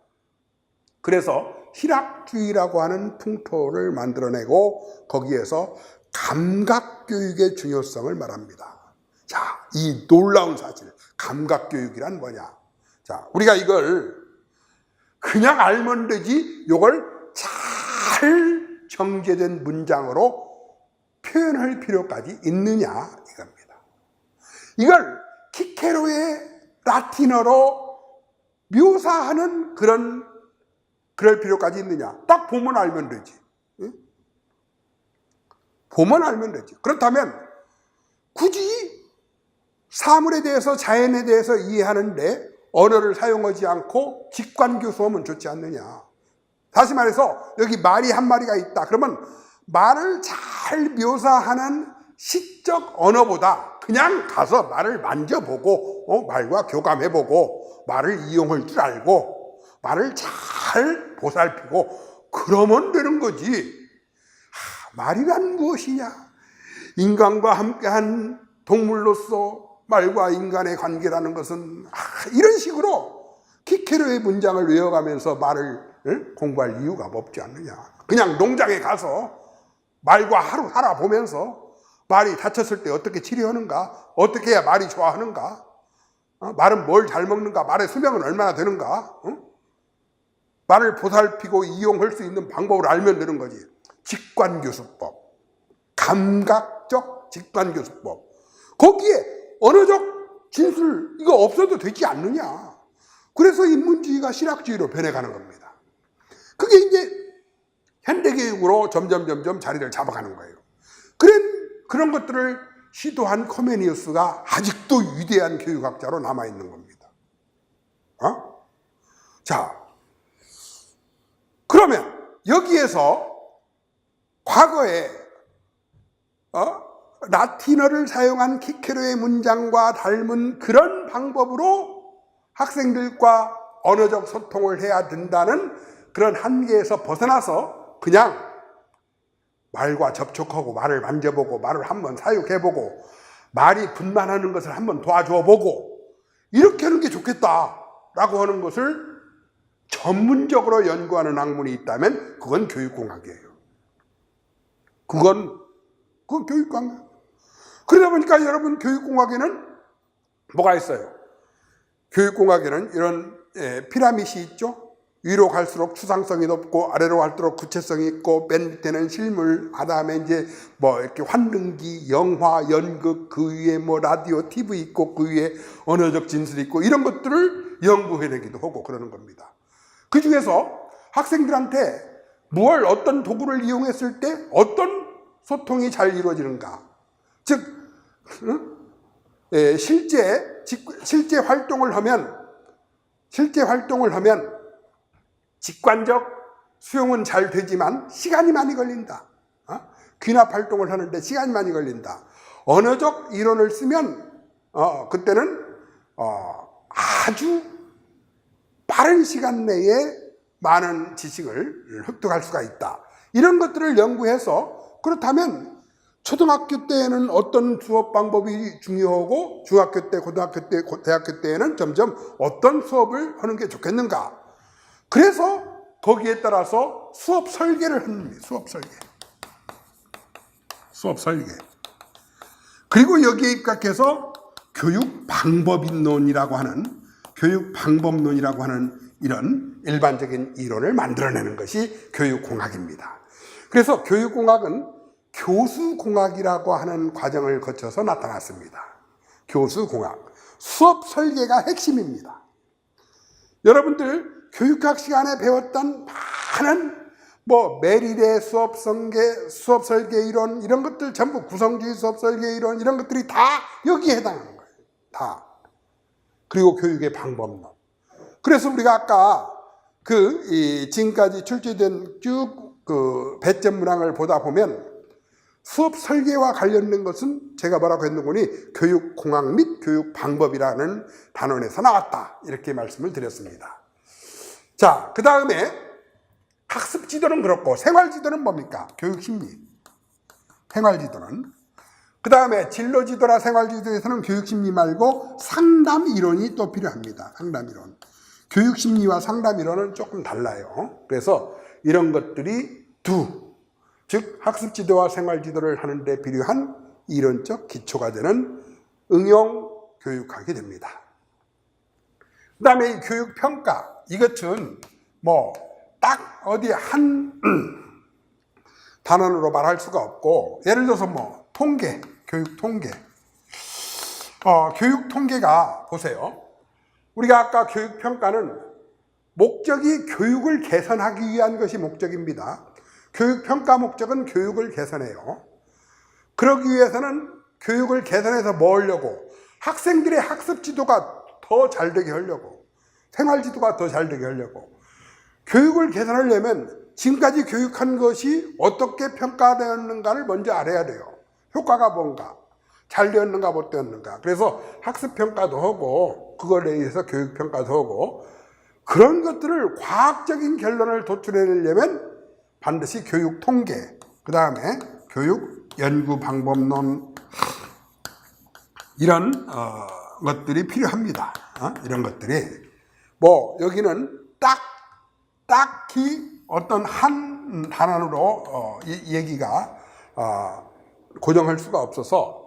그래서 희락주의라고 하는 풍토를 만들어내고 거기에서 감각교육의 중요성을 말합니다. 자, 이 놀라운 사실, 감각교육이란 뭐냐? 자, 우리가 이걸 그냥 알면 되지 이걸 잘 정제된 문장으로 표현할 필요까지 있느냐 이겁니다. 이걸 키케로의 라틴어로 묘사하는 그럴 필요까지 있느냐? 딱 보면 알면 되지. 응? 보면 알면 되지. 그렇다면 굳이 사물에 대해서, 자연에 대해서 이해하는데 언어를 사용하지 않고 직관교수하면 좋지 않느냐? 다시 말해서 여기 말이 한 마리가 있다. 그러면 말을 잘 묘사하는 시적 언어보다 그냥 가서 말을 만져보고 말과 교감해보고 말을 이용할 줄 알고 말을 잘 보살피고 그러면 되는 거지. 말이란 무엇이냐? 인간과 함께한 동물로서 말과 인간의 관계라는 것은 이런 식으로 키케로의 문장을 외워가면서 말을 공부할 이유가 없지 않느냐. 그냥 농장에 가서 말과 하루 살아보면서 말이 다쳤을 때 어떻게 치료하는가, 어떻게 해야 말이 좋아하는가, 말은 뭘 잘 먹는가, 말의 수명은 얼마나 되는가, 말을 보살피고 이용할 수 있는 방법을 알면 되는 거지. 직관교수법, 감각적 직관교수법. 거기에 언어적 진술 이거 없어도 되지 않느냐. 그래서 인문주의가 신학주의로 변해가는 겁니다. 그게 이제 현대교육으로 점점 자리를 잡아가는 거예요. 그런 것들을 시도한 코메니우스가 아직도 위대한 교육학자로 남아있는 겁니다. 자, 그러면 여기에서 과거에 라틴어를 사용한 키케로의 문장과 닮은 그런 방법으로 학생들과 언어적 소통을 해야 된다는 그런 한계에서 벗어나서 그냥 말과 접촉하고 말을 만져보고 말을 한번 사육해보고 말이 분만하는 것을 한번 도와줘보고 이렇게 하는 게 좋겠다라고 하는 것을 전문적으로 연구하는 학문이 있다면 그건 교육공학이에요. 그건 교육공학. 그러다 보니까 여러분 교육공학에는 뭐가 있어요? 교육공학에는 이런 피라밋이 있죠. 위로 갈수록 추상성이 높고 아래로 갈수록 구체성이 있고 맨 밑에는 실물, 다음에 이제 뭐 이렇게 환등기, 영화, 연극, 그 위에 뭐 라디오, TV 있고 그 위에 언어적 진술이 있고 이런 것들을 연구해내기도 하고 그러는 겁니다. 그 중에서 학생들한테 어떤 도구를 이용했을 때 어떤 소통이 잘 이루어지는가, 즉 실제 활동을 하면 직관적 수용은 잘 되지만 시간이 많이 걸린다. 귀납 활동을 하는데 시간이 많이 걸린다. 언어적 이론을 쓰면 그때는 아주 빠른 시간 내에 많은 지식을 습득할 수가 있다. 이런 것들을 연구해서 그렇다면 초등학교 때에는 어떤 수업 방법이 중요하고 중학교 때, 고등학교 때, 대학교 때에는 점점 어떤 수업을 하는 게 좋겠는가. 그래서 거기에 따라서 수업 설계를 합니다. 수업 설계. 그리고 여기에 입각해서 교육 방법론이라고 하는 이런 일반적인 이론을 만들어내는 것이 교육공학입니다. 그래서 교육공학은 교수공학이라고 하는 과정을 거쳐서 나타났습니다. 교수공학. 수업 설계가 핵심입니다. 여러분들 교육학 시간에 배웠던 많은 메릴의 수업 설계 이론 이런 것들 전부 구성주의 수업 설계 이론 이런 것들이 다 여기에 해당하는 거예요. 다. 그리고 교육의 방법론. 그래서 우리가 아까 지금까지 출제된 쭉 배점 문항을 보다 보면 수업 설계와 관련된 것은 제가 뭐라고 했는거니 교육공학 및 교육방법이라는 단원에서 나왔다. 이렇게 말씀을 드렸습니다. 자, 그 다음에 학습지도는 그렇고 생활지도는 뭡니까? 교육심리. 생활지도는. 그 다음에 진로지도나 생활지도에서는 교육심리 말고 상담이론이 또 필요합니다. 상담이론. 교육심리와 상담이론은 조금 달라요. 그래서 이런 것들이 즉 학습지도와 생활지도를 하는 데 필요한 이론적 기초가 되는 응용교육학이 됩니다. 그 다음에 이 교육평가. 이것은 딱 어디 한 단원으로 말할 수가 없고, 예를 들어서 통계, 교육통계. 교육통계가 보세요. 우리가 아까 교육평가는 목적이 교육을 개선하기 위한 것이 목적입니다. 교육평가 목적은 교육을 개선해요. 그러기 위해서는 교육을 개선해서 뭐 하려고? 학생들의 학습지도가 더 잘되게 하려고, 생활지도가 더 잘되게 하려고. 교육을 개선하려면 지금까지 교육한 것이 어떻게 평가되었는가를 먼저 알아야 돼요. 효과가 뭔가, 잘 되었는가 못 되었는가. 그래서 학습평가도 하고 그걸 의해서 교육평가도 하고, 그런 것들을 과학적인 결론을 도출해내려면 반드시 교육통계, 그 다음에 교육연구방법론 이런 것들이 필요합니다. 이런 것들이 여기는 딱히 어떤 한 단원으로 얘기가 고정할 수가 없어서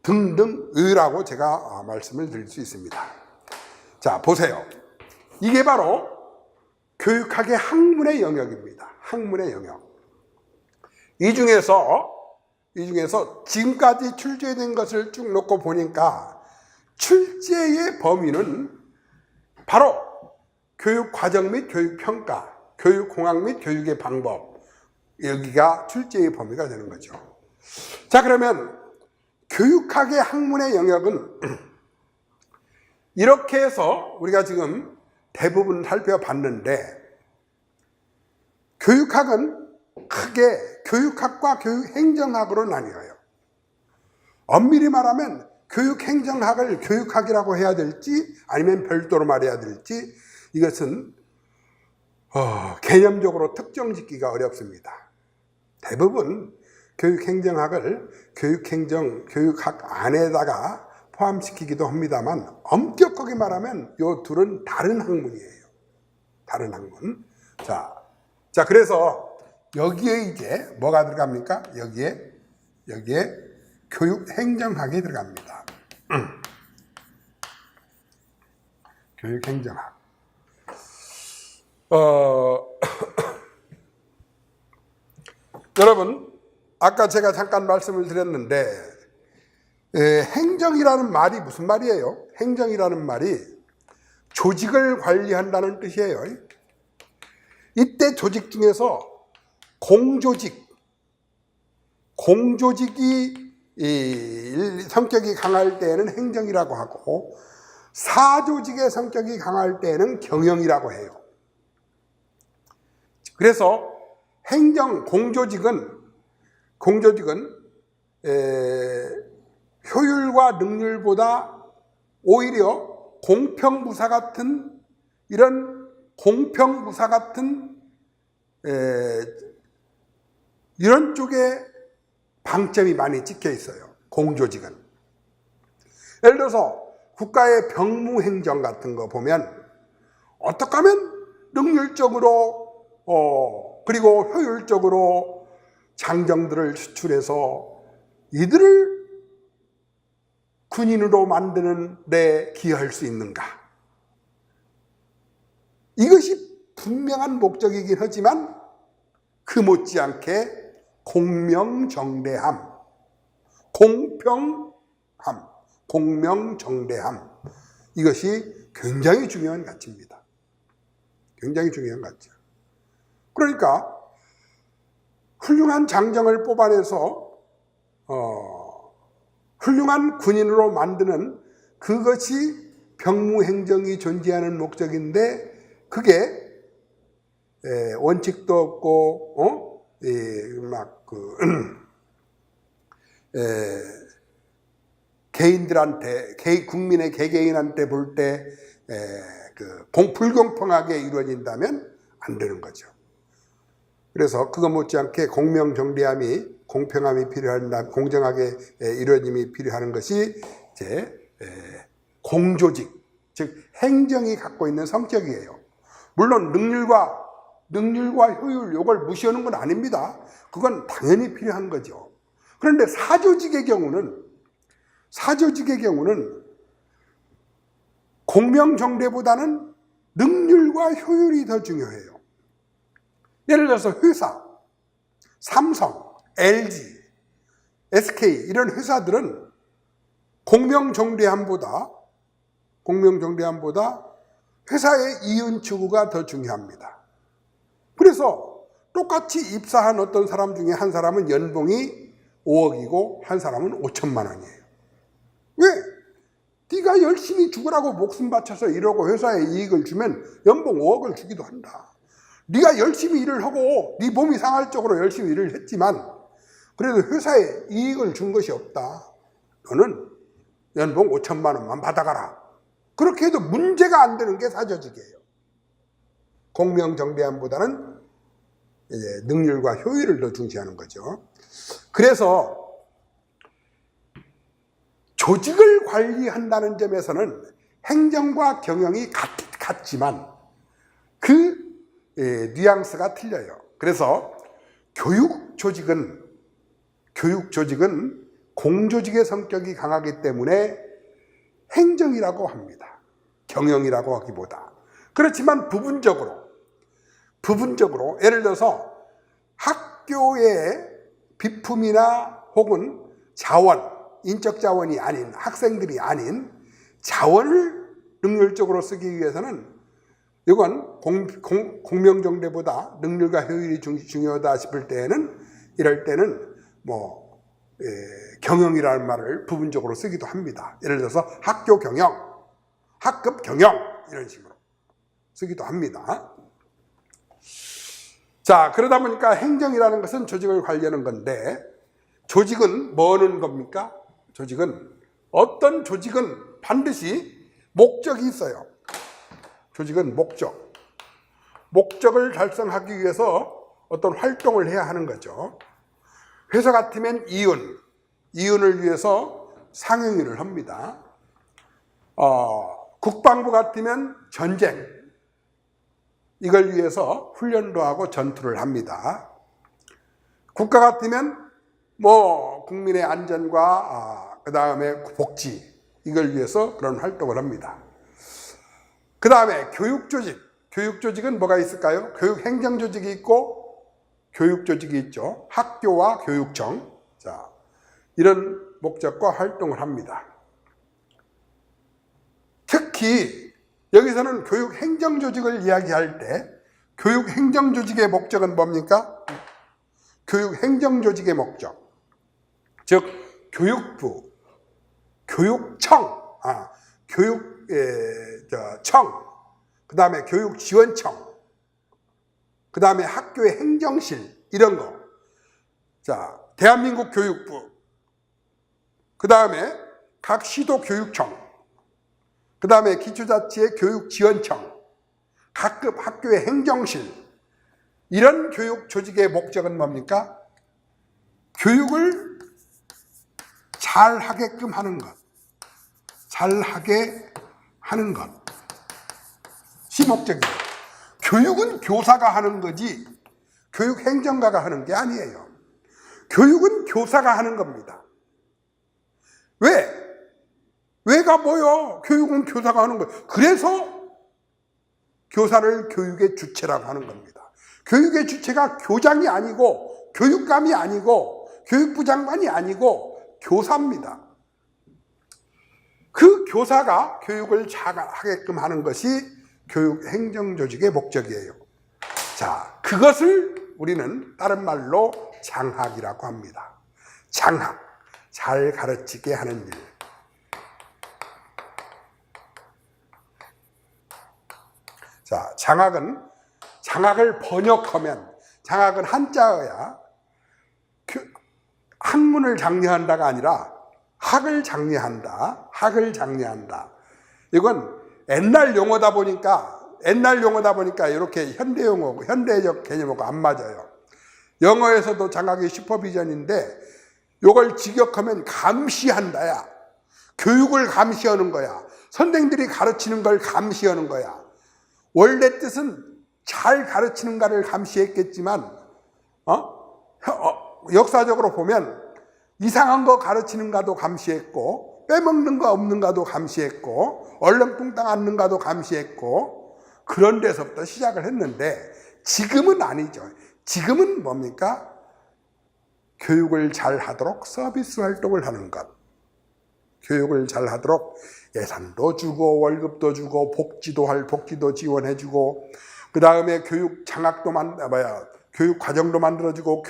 등등의라고 제가 말씀을 드릴 수 있습니다. 자, 보세요. 이게 바로 교육학의 학문의 영역입니다. 학문의 영역. 이 중에서 지금까지 출제된 것을 쭉 놓고 보니까 출제의 범위는 바로 교육 과정 및 교육 평가, 교육 공학 및 교육의 방법, 여기가 출제의 범위가 되는 거죠. 자, 그러면 교육학의 학문의 영역은 이렇게 해서 우리가 지금 대부분 살펴봤는데, 교육학은 크게 교육학과 교육행정학으로 나뉘어요. 엄밀히 말하면 교육행정학을 교육학이라고 해야 될지 아니면 별도로 말해야 될지, 이것은 개념적으로 특정짓기가 어렵습니다. 대부분 교육행정학을 교육학 안에다가 포함시키기도 합니다만, 엄격하게 말하면 이 둘은 다른 학문이에요. 다른 학문. 자, 그래서 여기에 이제 뭐가 들어갑니까? 여기에 교육행정학이 들어갑니다. 교육행정학. 여러분, 아까 제가 잠깐 말씀을 드렸는데, 행정이라는 말이 무슨 말이에요? 행정이라는 말이 조직을 관리한다는 뜻이에요. 이때 조직 중에서 공조직이 성격이 강할 때에는 행정이라고 하고, 사조직의 성격이 강할 때에는 경영이라고 해요. 그래서 공조직은 효율과 능률보다 오히려 공평무사 같은 이런 쪽에 방점이 많이 찍혀 있어요. 공조직은. 예를 들어서 국가의 병무행정 같은 거 보면 어떻게 하면 능률적으로 그리고 효율적으로 장정들을 수출해서 이들을 군인으로 만드는 데 기여할 수 있는가? 이것이 분명한 목적이긴 하지만 그 못지않게 공명정대함, 공명정대함, 이것이 굉장히 중요한 가치입니다. 굉장히 중요한 가치죠. 그러니까 훌륭한 장정을 뽑아내서 훌륭한 군인으로 만드는 그것이 병무행정이 존재하는 목적인데, 그게 원칙도 없고 개인들한테, 국민의 개개인한테 볼 때 불공평하게 이루어진다면 안 되는 거죠. 그래서 그거 못지않게 공명정대함이, 공평함이 필요한다, 공정하게 이루어짐이 필요한 것이 이제 공조직, 즉 행정이 갖고 있는 성격이에요. 물론 능률과 효율, 이걸 무시하는 건 아닙니다. 그건 당연히 필요한 거죠. 그런데 사조직의 경우는 공명정대보다는 능률과 효율이 더 중요해요. 예를 들어서 회사, 삼성, LG, SK 이런 회사들은 공명정대함보다 회사의 이윤 추구가 더 중요합니다. 그래서 똑같이 입사한 어떤 사람 중에 한 사람은 연봉이 5억이고 한 사람은 5천만 원이에요. 왜? 네가 열심히 죽으라고 목숨 바쳐서 일하고 회사에 이익을 주면 연봉 5억을 주기도 한다. 네가 열심히 일을 하고 네 몸이 상할 쪽으로 열심히 일을 했지만 그래도 회사에 이익을 준 것이 없다. 너는 연봉 5천만 원만 받아가라. 그렇게 해도 문제가 안 되는 게 사조직이에요. 공명정대함보다는 능률과 효율을 더 중시하는 거죠. 그래서 조직을 관리한다는 점에서는 행정과 경영이 같지만 그 뉘앙스가 틀려요. 그래서 교육 교육 조직은 공조직의 성격이 강하기 때문에 행정이라고 합니다. 경영이라고 하기보다. 그렇지만 부분적으로 예를 들어서 학교의 비품이나 혹은 자원, 인적 자원이 아닌 학생들이 아닌 자원을 능률적으로 쓰기 위해서는 이건 공명정대보다 능률과 효율이 중요하다 싶을 때에는 이럴 때는 경영이라는 말을 부분적으로 쓰기도 합니다. 예를 들어서 학교 경영, 학급 경영 이런 식으로 쓰기도 합니다. 자, 그러다 보니까 행정이라는 것은 조직을 관리하는 건데 조직은 뭐는 겁니까? 어떤 조직은 반드시 목적이 있어요. 조직은 목적을 달성하기 위해서 어떤 활동을 해야 하는 거죠. 회사 같으면 이윤을 위해서 상영일을 합니다. 국방부 같으면 전쟁, 이걸 위해서 훈련도 하고 전투를 합니다. 국가 같으면 국민의 안전과 그 다음에 복지, 이걸 위해서 그런 활동을 합니다. 그 다음에 교육조직은 뭐가 있을까요? 교육행정조직이 있고 교육조직이 있죠. 학교와 교육청, 자, 이런 목적과 활동을 합니다. 특히 여기서는 교육행정조직을 이야기할 때 교육행정조직의 목적은 뭡니까? 교육행정조직의 목적, 즉 교육부, 교육청, 청, 그 다음에 교육지원청, 그 다음에 학교의 행정실, 이런 거. 자, 대한민국 교육부, 그 다음에 각 시도 교육청, 그 다음에 기초자치의 교육지원청, 각급 학교의 행정실, 이런 교육 조직의 목적은 뭡니까? 교육을 잘하게끔 하는 것, 잘하게 하는 것이 목적이에요. 교육은 교사가 하는 거지 교육행정가가 하는 게 아니에요. 교육은 교사가 하는 겁니다. 왜가 뭐요? 교육은 교사가 하는 거예요. 그래서 교사를 교육의 주체라고 하는 겁니다. 교육의 주체가 교장이 아니고 교육감이 아니고 교육부 장관이 아니고 교사입니다. 그 교사가 교육을 잘하게끔 하는 것이 교육행정조직의 목적이에요. 자, 그것을 우리는 다른 말로 장학이라고 합니다. 장학, 잘 가르치게 하는 일. 자, 장학을 번역하면, 장학은 한자어야. 학문을 장려한다가 아니라 학을 장려한다. 이건 옛날 용어다 보니까 이렇게 현대적 개념하고 안 맞아요. 영어에서도 장학이 슈퍼비전인데 이걸 직역하면 감시한다야. 교육을 감시하는 거야. 선생들이 가르치는 걸 감시하는 거야. 원래 뜻은 잘 가르치는가를 감시했겠지만 역사적으로 보면 이상한 거 가르치는가도 감시했고, 빼먹는 거 없는가도 감시했고, 얼렁뚱땅 앉는가도 감시했고, 그런 데서부터 시작을 했는데 지금은 아니죠. 지금은 뭡니까? 교육을 잘 하도록 서비스 활동을 하는 것. 교육을 잘 하도록 예산도 주고 월급도 주고 복지도 지원해주고, 그 다음에 교육 장학도 교육 과정도 만들어주고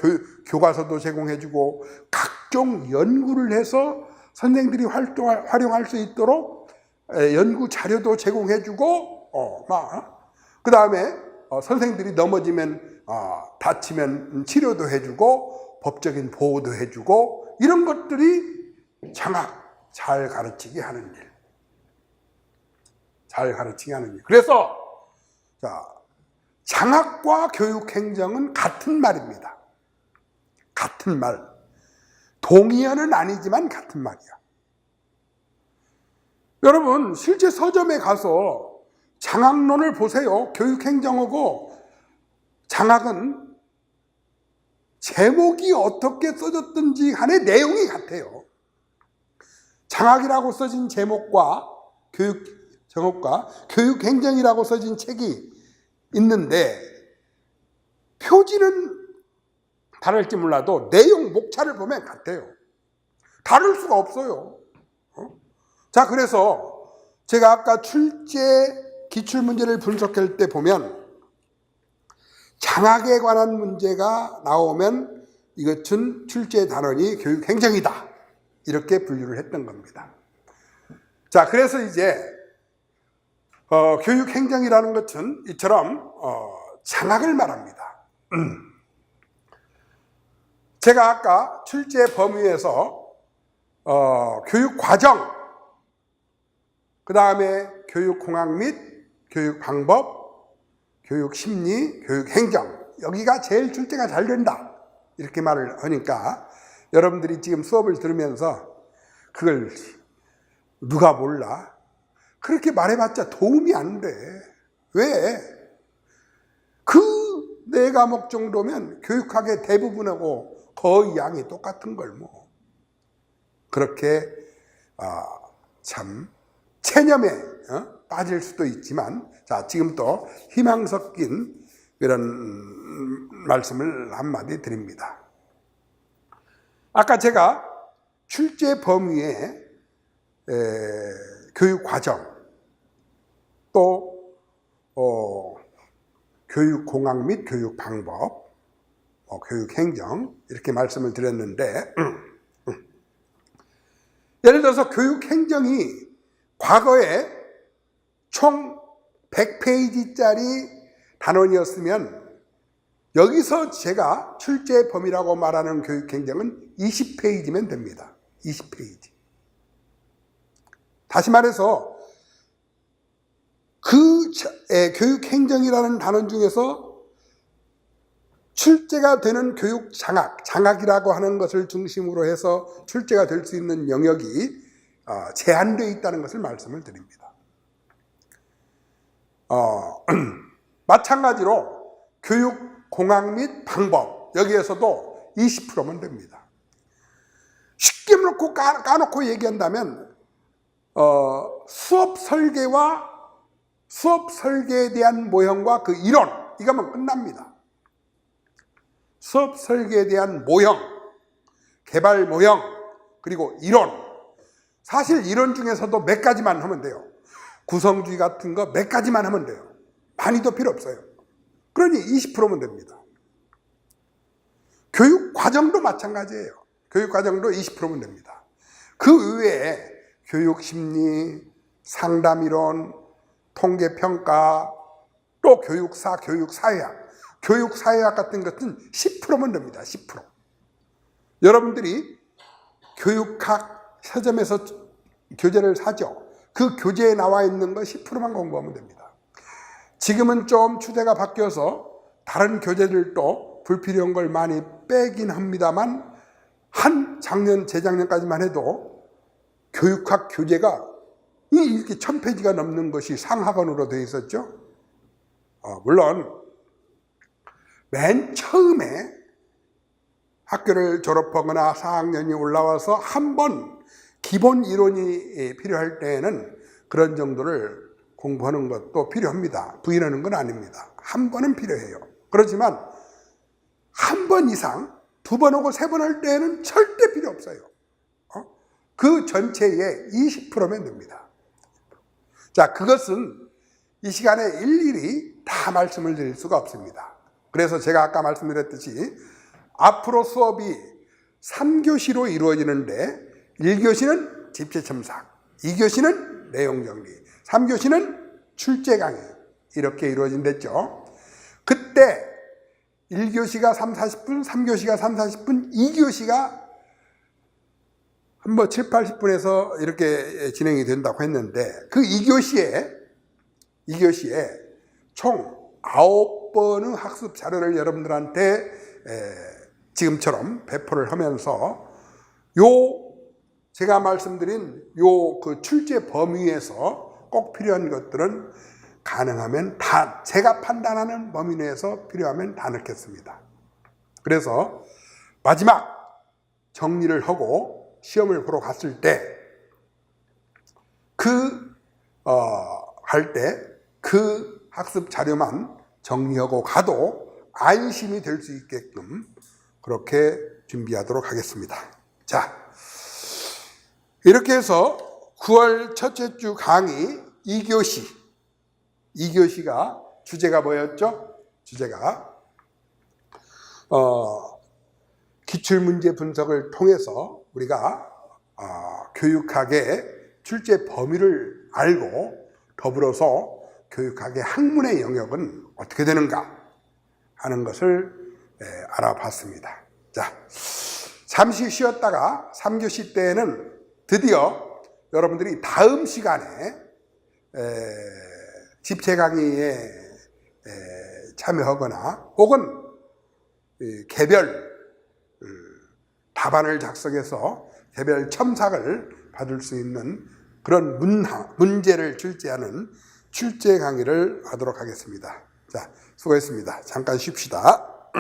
교과서도 제공해주고 각종 연구를 해서 선생들이 활용할 수 있도록 연구 자료도 제공해주고 그 다음에 선생들이 넘어지면 다치면 치료도 해주고 법적인 보호도 해주고, 이런 것들이 장학, 잘 가르치게 하는 일. 그래서 장학과 교육행정은 같은 말입니다. 같은 말. 동의어는 아니지만 같은 말이야. 여러분, 실제 서점에 가서 장학론을 보세요. 교육행정하고 장학은 제목이 어떻게 써졌든지 간에 내용이 같아요. 장학이라고 써진 제목과 교육행정이라고 써진 책이 있는데 표지는 다를지 몰라도 내용 목차를 보면 같아요. 다를 수가 없어요. 자, 그래서 제가 아까 출제 기출문제를 분석할 때 보면 장학에 관한 문제가 나오면 이것은 출제 단원이 교육행정이다, 이렇게 분류를 했던 겁니다. 자, 그래서 이제 교육행정이라는 것은 이처럼 장학을 말합니다. 제가 아까 출제 범위에서 교육과정, 그 다음에 교육공학 및 교육방법, 교육심리, 교육행정, 여기가 제일 출제가 잘 된다, 이렇게 말을 하니까 여러분들이 지금 수업을 들으면서 그걸 누가 몰라? 그렇게 말해봤자 도움이 안 돼. 왜? 그 네 과목 정도면 교육학의 대부분하고 거의 양이 똑같은 걸 뭐. 그렇게 참 체념에 빠질 수도 있지만, 자, 지금 또 희망 섞인 그런 말씀을 한마디 드립니다. 아까 제가 출제 범위에 교육과정, 또 교육공학 및 교육방법, 교육행정, 이렇게 말씀을 드렸는데 예를 들어서 교육행정이 과거에 총 100페이지짜리 단원이었으면 여기서 제가 출제 범위라고 말하는 교육행정은 20페이지면 됩니다. 20페이지. 다시 말해서 교육행정이라는 단원 중에서 출제가 되는 장학이라고 하는 것을 중심으로 해서 출제가 될 수 있는 영역이 제한되어 있다는 것을 말씀을 드립니다. 마찬가지로 교육공학 및 방법, 여기에서도 20%면 됩니다. 쉽게 놓고 까놓고 얘기한다면 수업 설계에 대한 모형과 그 이론, 이거면 끝납니다. 수업 설계에 대한 모형, 개발 모형, 그리고 이론. 사실 이론 중에서도 몇 가지만 하면 돼요. 구성주의 같은 거 몇 가지만 하면 돼요. 많이도 필요 없어요. 그러니 20%면 됩니다. 교육과정도 마찬가지예요. 교육과정도 20%면 됩니다. 그 외에 교육심리, 상담이론, 통계평가, 또 교육사, 교육사회학, 교육사회학 같은 것은 10%면 됩니다. 10%. 여러분들이 교육학 서점에서 교재를 사죠. 그 교재에 나와 있는 거 10%만 공부하면 됩니다. 지금은 좀 추세가 바뀌어서 다른 교재들도 불필요한 걸 많이 빼긴 합니다만, 재작년까지만 해도 교육학 교재가 이렇게 1000페이지가 넘는 것이 상학원으로 되어 있었죠. 물론 맨 처음에 학교를 졸업하거나 4학년이 올라와서 한 번 기본 이론이 필요할 때에는 그런 정도를 공부하는 것도 필요합니다. 부인하는 건 아닙니다. 한 번은 필요해요. 그렇지만 한 번 이상, 2번 하고 3번 할 때에는 절대 필요 없어요. 그 전체의 20%면 됩니다. 자, 그것은 이 시간에 일일이 다 말씀을 드릴 수가 없습니다. 그래서 제가 아까 말씀드렸듯이 앞으로 수업이 3교시로 이루어지는데 1교시는 집체 첨삭, 2교시는 내용 정리, 3교시는 출제 강의, 이렇게 이루어진댔죠. 그때 1교시가 3, 40분, 3교시가 3, 40분, 2교시가 한 7, 80분에서 이렇게 진행이 된다고 했는데, 그 2교시에 총 9번의 학습 자료를 여러분들한테 지금처럼 배포를 하면서 제가 말씀드린 그 출제 범위에서 꼭 필요한 것들은 가능하면 다 제가 판단하는 범위 내에서 필요하면 다 넣겠습니다. 그래서 마지막 정리를 하고 시험을 보러 갔을 때 할 때 그 학습 자료만 정리하고 가도 안심이 될 수 있게끔 그렇게 준비하도록 하겠습니다. 자, 이렇게 해서 9월 첫째 주 강의 2교시가 주제가 뭐였죠? 주제가 기출문제 분석을 통해서 우리가 교육학의 출제 범위를 알고 더불어서 교육학의 학문의 영역은 어떻게 되는가 하는 것을 알아봤습니다. 자, 잠시 쉬었다가 3교시 때에는 드디어 여러분들이 다음 시간에 집체 강의에 참여하거나 혹은 개별 답안을 작성해서 개별 첨삭을 받을 수 있는 그런 문제를 출제하는 출제 강의를 하도록 하겠습니다. 자, 수고했습니다. 잠깐 쉽시다.